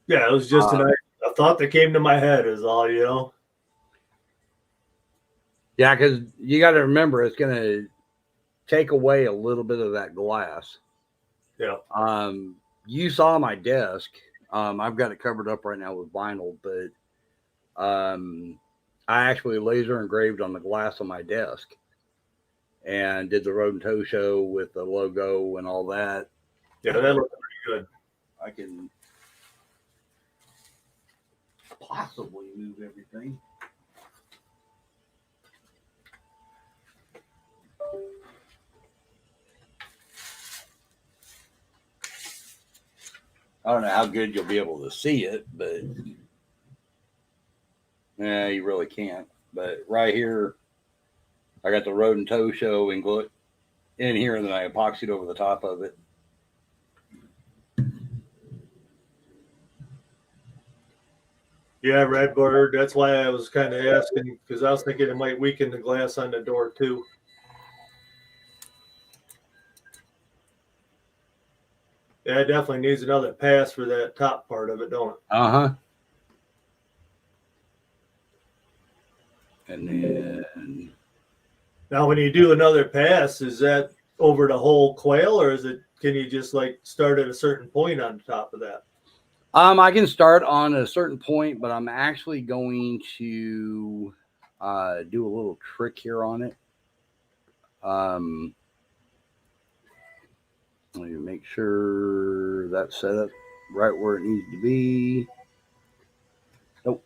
Yeah, it was just Um, a thought that came to my head is all. yeah, because you got to remember it's going to take away a little bit of that glass. Yeah. You saw my desk. I've got it covered up right now with vinyl, but I actually laser engraved on the glass on my desk and did the road and toe show with the logo and all that. Yeah, that looked pretty good. I can possibly move everything. I don't know how good you'll be able to see it, but yeah, you really can't. But right here, I got the road and toe show in here, and then I epoxied over the top of it. Yeah, Redbird. That's why I was kind of asking because I was thinking it might weaken the glass on the door too. Yeah, it definitely needs another pass for that top part of it, don't it? Uh-huh. And then Now, when you do another pass, is that over the whole quail, or can you just like start at a certain point on top of that? I can start on a certain point, but I'm actually going to do a little trick here on it. Let me make sure that's set up right where it needs to be. Nope.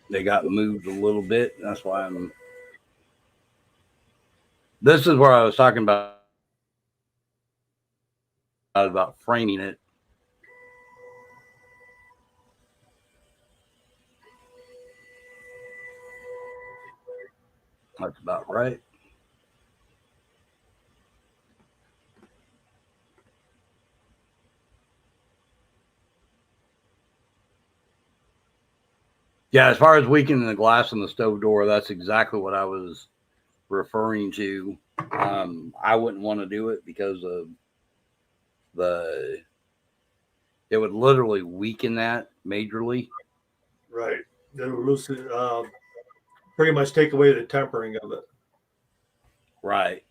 They got moved a little bit. That's why I'm. This is where I was talking about framing it. That's about right. Yeah, as far as weakening the glass on the stove door, that's exactly what I was referring to. I wouldn't want to do it because of the. It would literally weaken that majorly. Right. It'll loosen, pretty much take away the tempering of it. Right.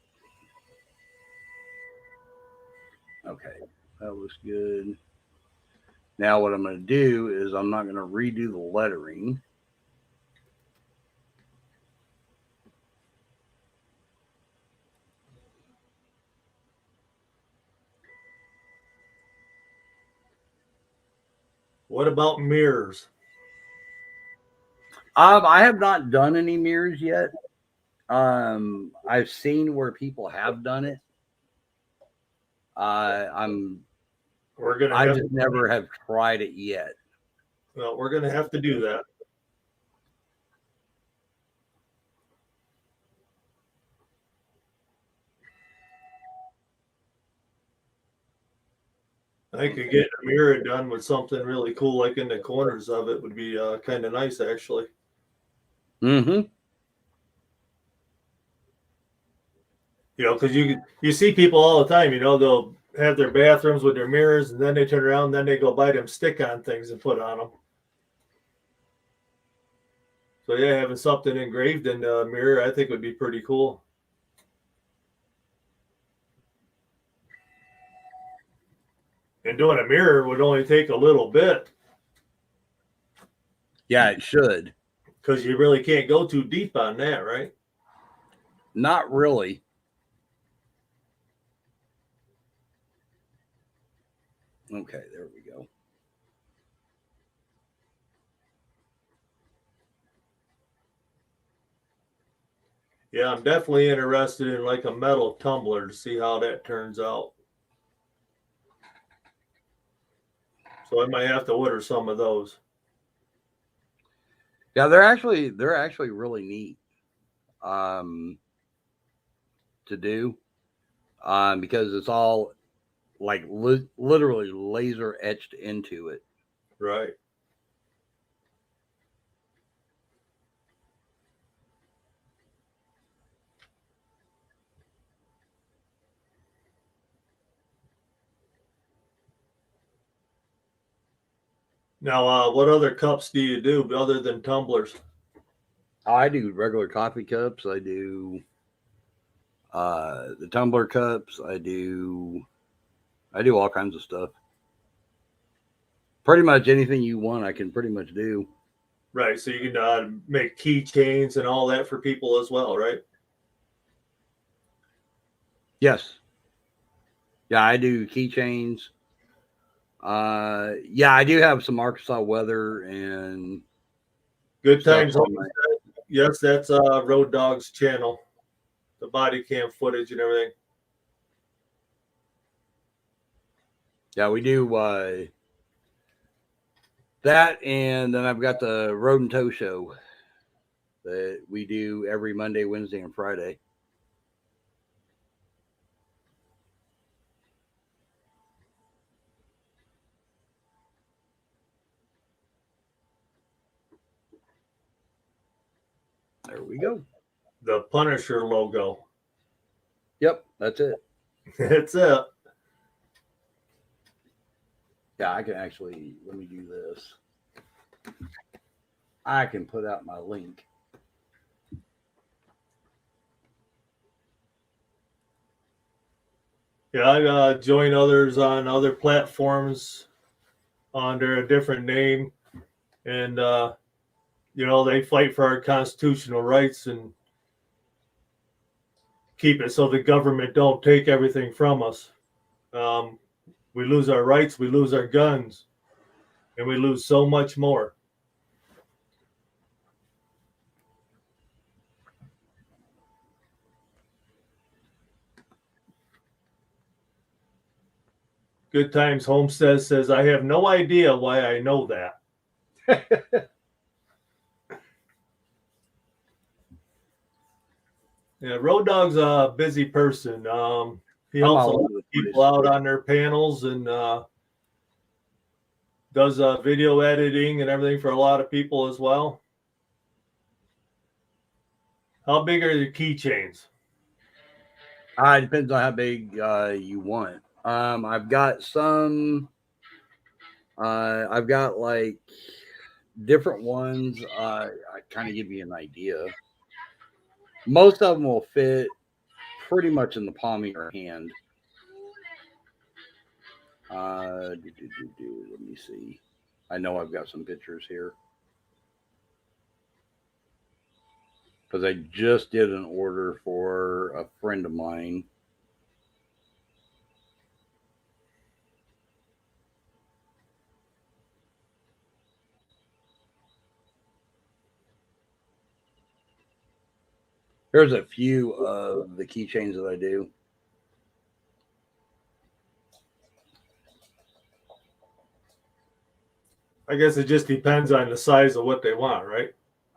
Okay, that was good. Now what I'm going to do is I'm not going to redo the lettering. What about mirrors? I have not done any mirrors yet. I've seen where people have done it. I'm. We're gonna I have just never have tried it yet. well, we're gonna have to do that. I think getting a mirror done with something really cool, like in the corners of it, would be kind of nice, actually. Mm-hmm. Because you see people all the time. They'll have their bathrooms with their mirrors, and then they turn around, and then they go buy them stick-on things and put on them. So yeah, having something engraved in the mirror, I think would be pretty cool. And doing a mirror would only take a little bit Yeah, it should. because you really can't go too deep on that, right? Not really. Okay, there we go. Yeah, I'm definitely interested in like a metal tumbler to see how that turns out. So I might have to order some of those. Yeah, they're actually really neat um, to do because it's all like literally laser etched into it. Right. Now, what other cups do you do other than tumblers? I do regular coffee cups. I do the tumbler cups. I do all kinds of stuff. Pretty much anything you want, I can pretty much do. Right. So you can make keychains and all that for people as well, right? Yes. Yeah, I do keychains. Yeah, I do have some Arkansas weather and Good stuff times. on my. Yes, that's Road Dog's channel, the body cam footage and everything. Yeah, we do that, and then I've got the Road and Tow show that we do every Monday, Wednesday, and Friday. There we go. The Punisher logo. Yep, that's it. That's it. Yeah, I can actually let me do this. I can put out my link. Yeah, I join others on other platforms under a different name, and they fight for our constitutional rights and keep it so the government don't take everything from us. Um, we lose our rights, we lose our guns, and we lose so much more. Good Times Homestead says, I have no idea why I know that. Yeah, Road Dog's a busy person. He I'm helps a all lot over of the people place. out on their panels and does video editing and everything for a lot of people as well. How big are your keychains? It depends on how big you want. I've got some. I've got like different ones. I kind of give you an idea. Most of them will fit pretty much in the palm of your hand. Let me see. I know I've got some pictures here because I just did an order for a friend of mine. There's a few of the keychains that I do. I guess it just depends on the size of what they want, right?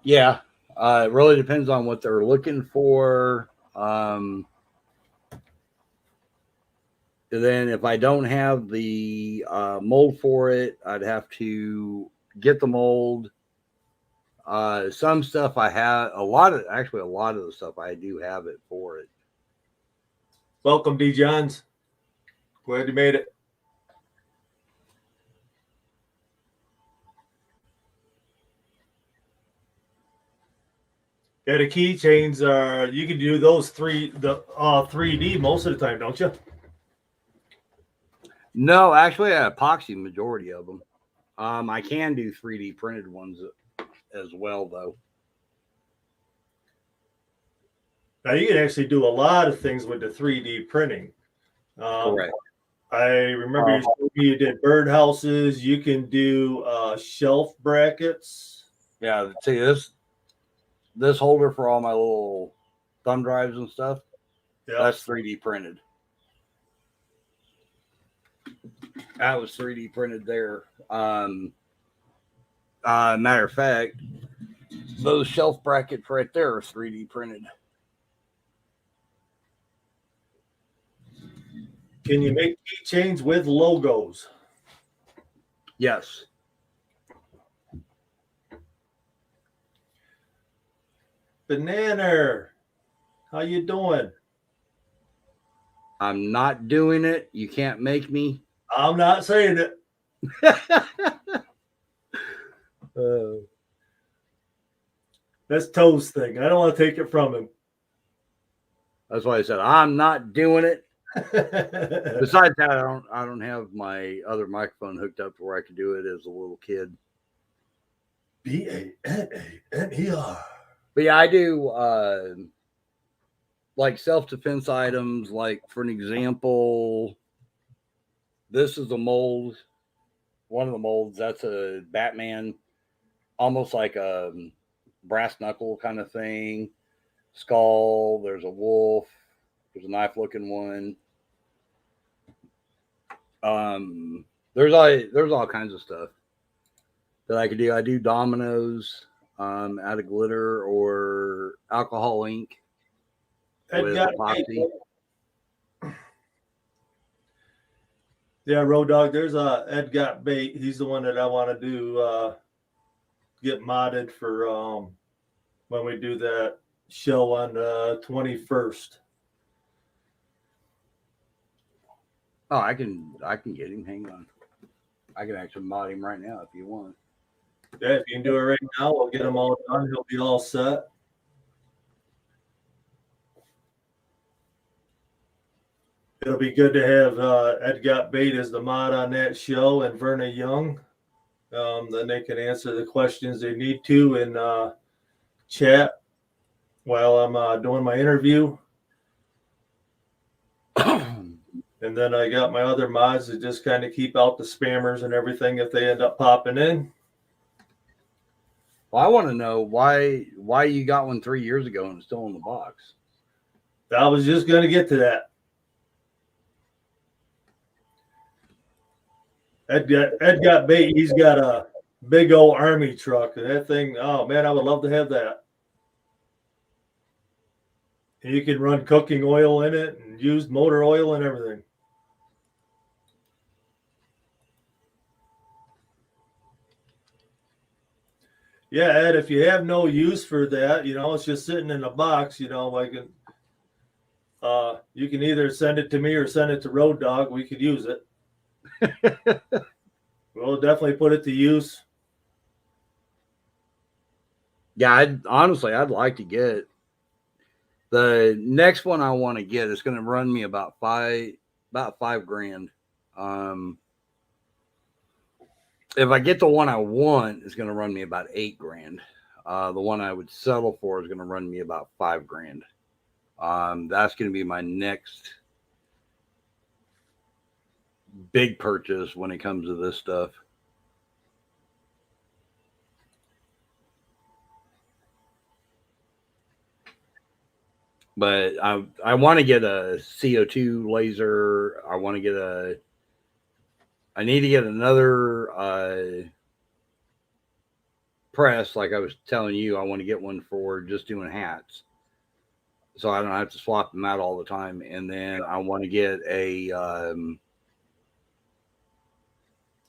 Yeah, it really depends on what they're looking for. Then, if I don't have the mold for it, I'd have to get the mold. Some stuff I have a lot of the stuff I do have it for it. Welcome, D. Johns. Glad you made it. Yeah, the keychains are you can do those 3D most of the time, don't you? No, actually, I epoxy majority of them. I can do 3D printed ones as well, though. Now you can actually do a lot of things with the 3D printing. Correct. I remember you told me you did birdhouses. You can do shelf brackets. Yeah, see this holder for all my little thumb drives and stuff. Yeah, That's 3D printed. That was 3D printed there. Matter of fact, those shelf brackets right there are 3D printed. can you make keychains with logos? Yes. Banana, how you doing? I'm not doing it. You can't make me. I'm not saying it. That's Toe's thing. I don't want to take it from him. That's why I said I'm not doing it. Besides that, I don't have my other microphone hooked up to where I could do it as a little kid. BANANER. But yeah, I do like self-defense items. Like for an example, this is a mold. One of the molds, that's a Batman, almost like a brass knuckle kind of thing. Skull. There's a wolf. There's a knife-looking one. There's all kinds of stuff that I could do. I do dominoes out of glitter or alcohol ink with epoxy. Yeah, Road Dog. There's Ed Got Bait. He's the one that I want to do get modded for when we do that show on the 21st. Oh, I can get him. Hang on. I can actually mod him right now if you want. Yeah, if you can do it right now, we'll get him all done. He'll be all set. It'll be good to have Ed Got Bait as the mod on that show and Verna Young. Then they can answer the questions they need to in chat while I'm doing my interview. And then I got my other mods that just kind of keep out the spammers and everything if they end up popping in. Well, I want to know why you got one 3 years ago and it's still in the box. I was just going to get to that. Ed Got Bait. He's got a big old army truck. And that thing, oh, man, I would love to have that. And you can run cooking oil in it and use motor oil and everything. Yeah, Ed, if you have no use for that, it's just sitting in a box, you can either send it to me or send it to Road Dog. We could use it. We'll definitely put it to use. Yeah, I'd like to get the next one I want to get. It's going to run me about $5,000. If I get the one I want, it's going to run me about $8,000. The one I would settle for is going to run me about $5,000. That's going to be my next big purchase when it comes to this stuff. But I want to get a CO2 laser. I need to get another press. Like I was telling you, I want to get one for just doing hats, so I don't have to swap them out all the time. And then I want to get a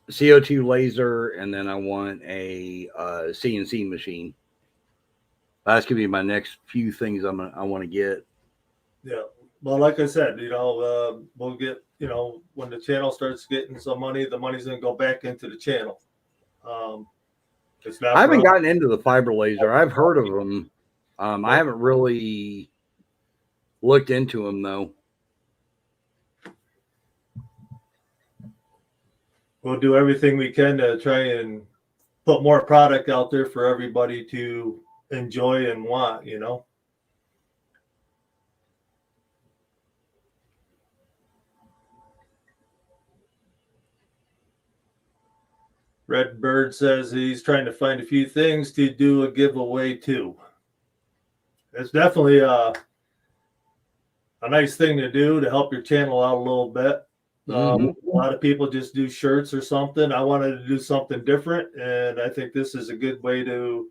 CO2 laser, and then I want a CNC machine. That's gonna be my next few things I want to get. Yeah. Well, like I said, we'll get, when the channel starts getting some money, the money's going to go back into the channel. It's not. I haven't gotten into the fiber laser. I've heard of them. I haven't really looked into them though. we'll do everything we can to try and put more product out there for everybody to enjoy and want, you know. Redbird says he's trying to find a few things to do a giveaway too. It's definitely a nice thing to do to help your channel out a little bit. A lot of people just do shirts or something. I wanted to do something different, and I think this is a good way to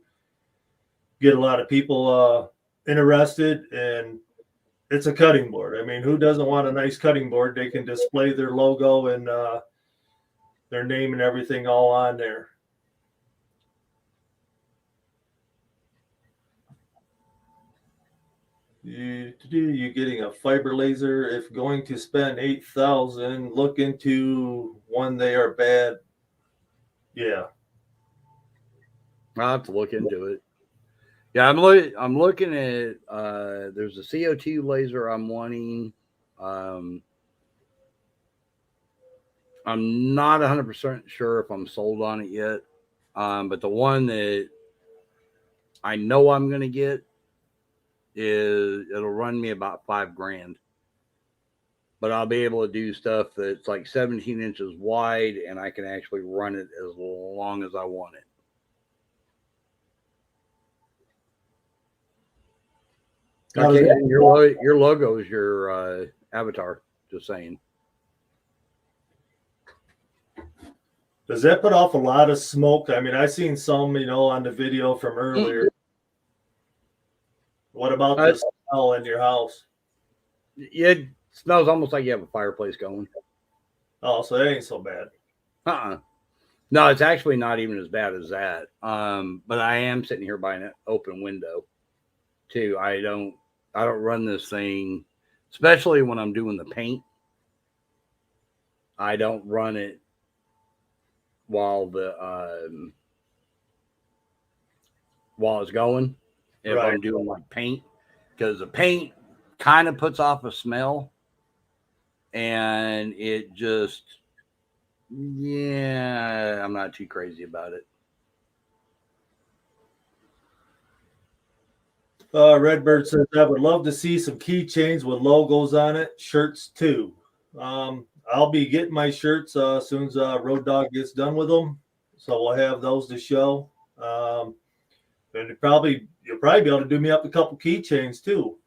get a lot of people interested. And it's a cutting board. I mean, who doesn't want a nice cutting board? They can display their logo and their name and everything all on there. You getting a fiber laser? If going to spend 8,000, look into one. They are bad. Yeah, I'll have to look into it. Yeah, I'm looking at there's a CO2 laser I'm wanting. I'm not 100% sure if I'm sold on it yet. But the one that I know I'm going to get it'll run me about $5,000. But I'll be able to do stuff that's like 17 inches wide, and I can actually run it as long as I want it. Okay, your logo is your avatar. Just saying. Does that put off a lot of smoke? I mean, I seen some, on the video from earlier. What about the smell in your house? It smells almost like you have a fireplace going. Oh, so that ain't so bad. No, it's actually not even as bad as that. But I am sitting here by an open window too. I don't run this thing, especially when I'm doing the paint. I don't run it while it's going. If I'm doing like paint, because the paint kind of puts off a smell, and it just, I'm not too crazy about it. Redbird says, I would love to see some keychains with logos on it, shirts too. I'll be getting my shirts as soon as Road Dog gets done with them. So we'll have those to show. And you'll probably be able to do me up a couple keychains too.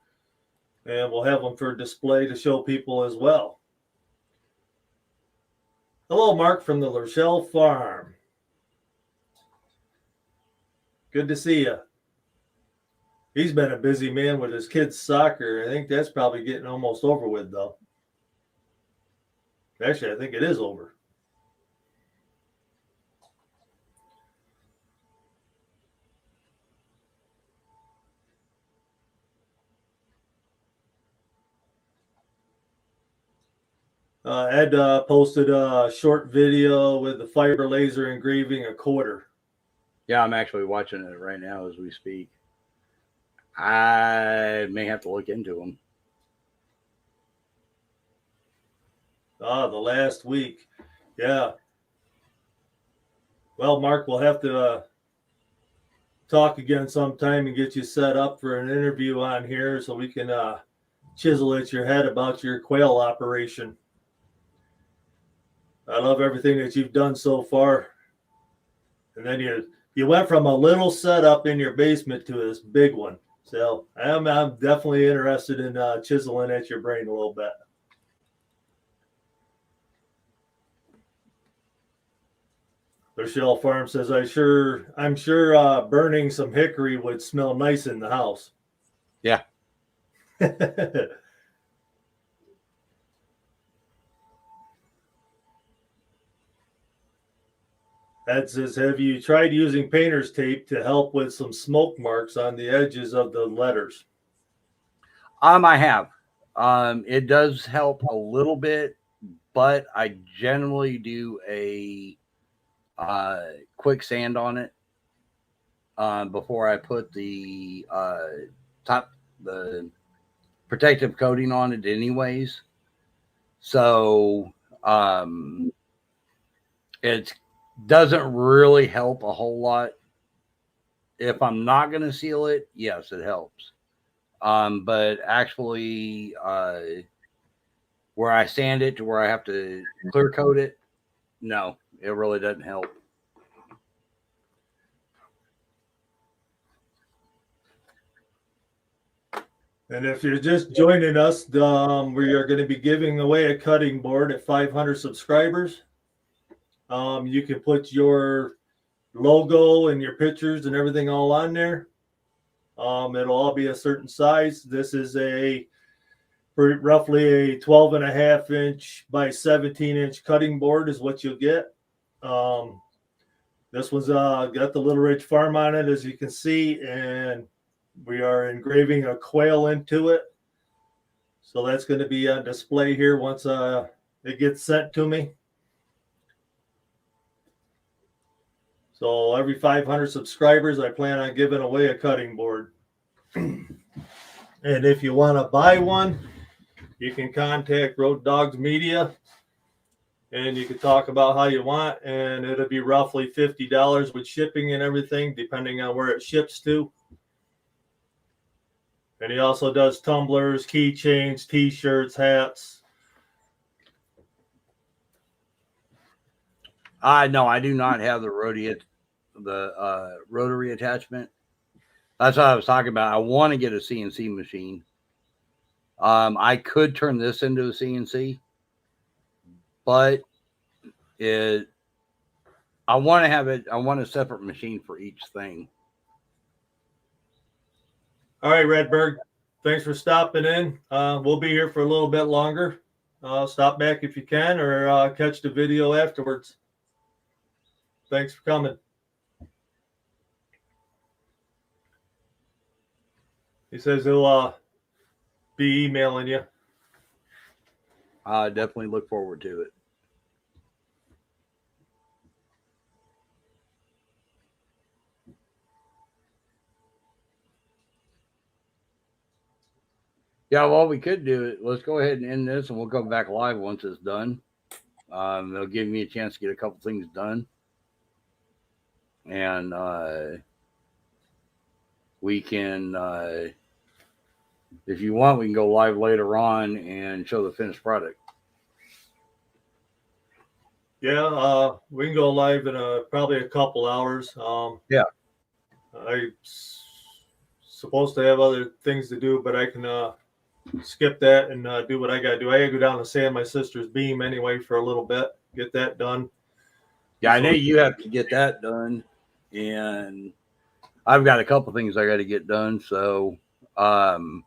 And we'll have them for display to show people as well. Hello, Mark from the Rochelle Farm. Good to see you. He's been a busy man with his kids' soccer. I think that's probably getting almost over with, though. Actually, I think it is over. Ed posted a short video with the fiber laser engraving a quarter. Yeah, I'm actually watching it right now as we speak. I may have to look into them. The last week. Yeah. Well, Mark, we'll have to talk again sometime and get you set up for an interview on here so we can chisel at your head about your quail operation. I love everything that you've done so far. And then you went from a little setup in your basement to this big one. So I'm definitely interested in chiseling at your brain a little bit. Rochelle Farm says, I'm sure burning some hickory would smell nice in the house. Yeah. Ed says, have you tried using painter's tape to help with some smoke marks on the edges of the letters? I have. It does help a little bit, but I generally do a quick sand on it before I put the the protective coating on it anyways. So It doesn't really help a whole lot. If I'm not going to seal it, yes, it helps. But actually, where I sand it to where I have to clear coat it, no, it really doesn't help. And if you're just joining us, we are going to be giving away a cutting board at 500 subscribers. You can put your logo and your pictures and everything all on there. It'll all be a certain size. This is roughly a 12.5-inch by 17-inch cutting board is what you'll get. This one's got the Little Ridge Farm on it, as you can see, and we are engraving a quail into it. So that's going to be on display here once it gets sent to me. So every 500 subscribers, I plan on giving away a cutting board. And if you want to buy one, you can contact Road Dogs Media, and you can talk about how you want, and it'll be roughly $50 with shipping and everything, depending on where it ships to. And he also does tumblers, keychains, T-shirts, hats. No, I do not have the rotary attachment. That's what I was talking about. I want to get a CNC machine. I could turn this into a CNC, but I want to have it. I want a separate machine for each thing. All right, Redberg. Thanks for stopping in. We'll be here for a little bit longer. Stop back if you can, or catch the video afterwards. Thanks for coming. He says he'll be emailing you. I definitely look forward to it. Yeah, well, we could do it. Let's go ahead and end this, and we'll come back live once it's done. It'll give me a chance to get a couple things done. And we can, if you want, we can go live later on and show the finished product. Yeah, we can go live in probably a couple hours. Yeah. I'm supposed to have other things to do, but I can skip that and do what I got to do. I got to go down and sand my sister's beam anyway for a little bit, get that done. Yeah, I know you have to get that done, and I've got a couple things I got to get done. So go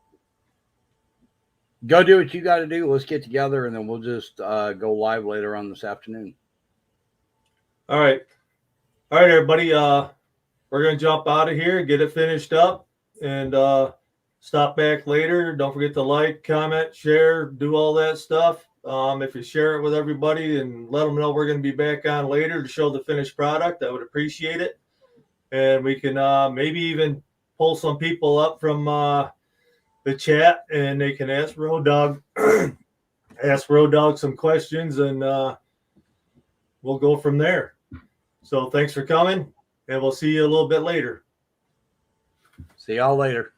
do what you got to do. Let's get together, and then we'll just go live later on this afternoon. All right, everybody. We're gonna jump out of here, get it finished up, and stop back later. Don't forget to like, comment, share, do all that stuff. If you share it with everybody and let them know we're going to be back on later to show the finished product, I would appreciate it. And we can maybe even pull some people up from the chat, and they can ask Road Dog, some questions, and we'll go from there. So thanks for coming, and we'll see you a little bit later. See y'all later.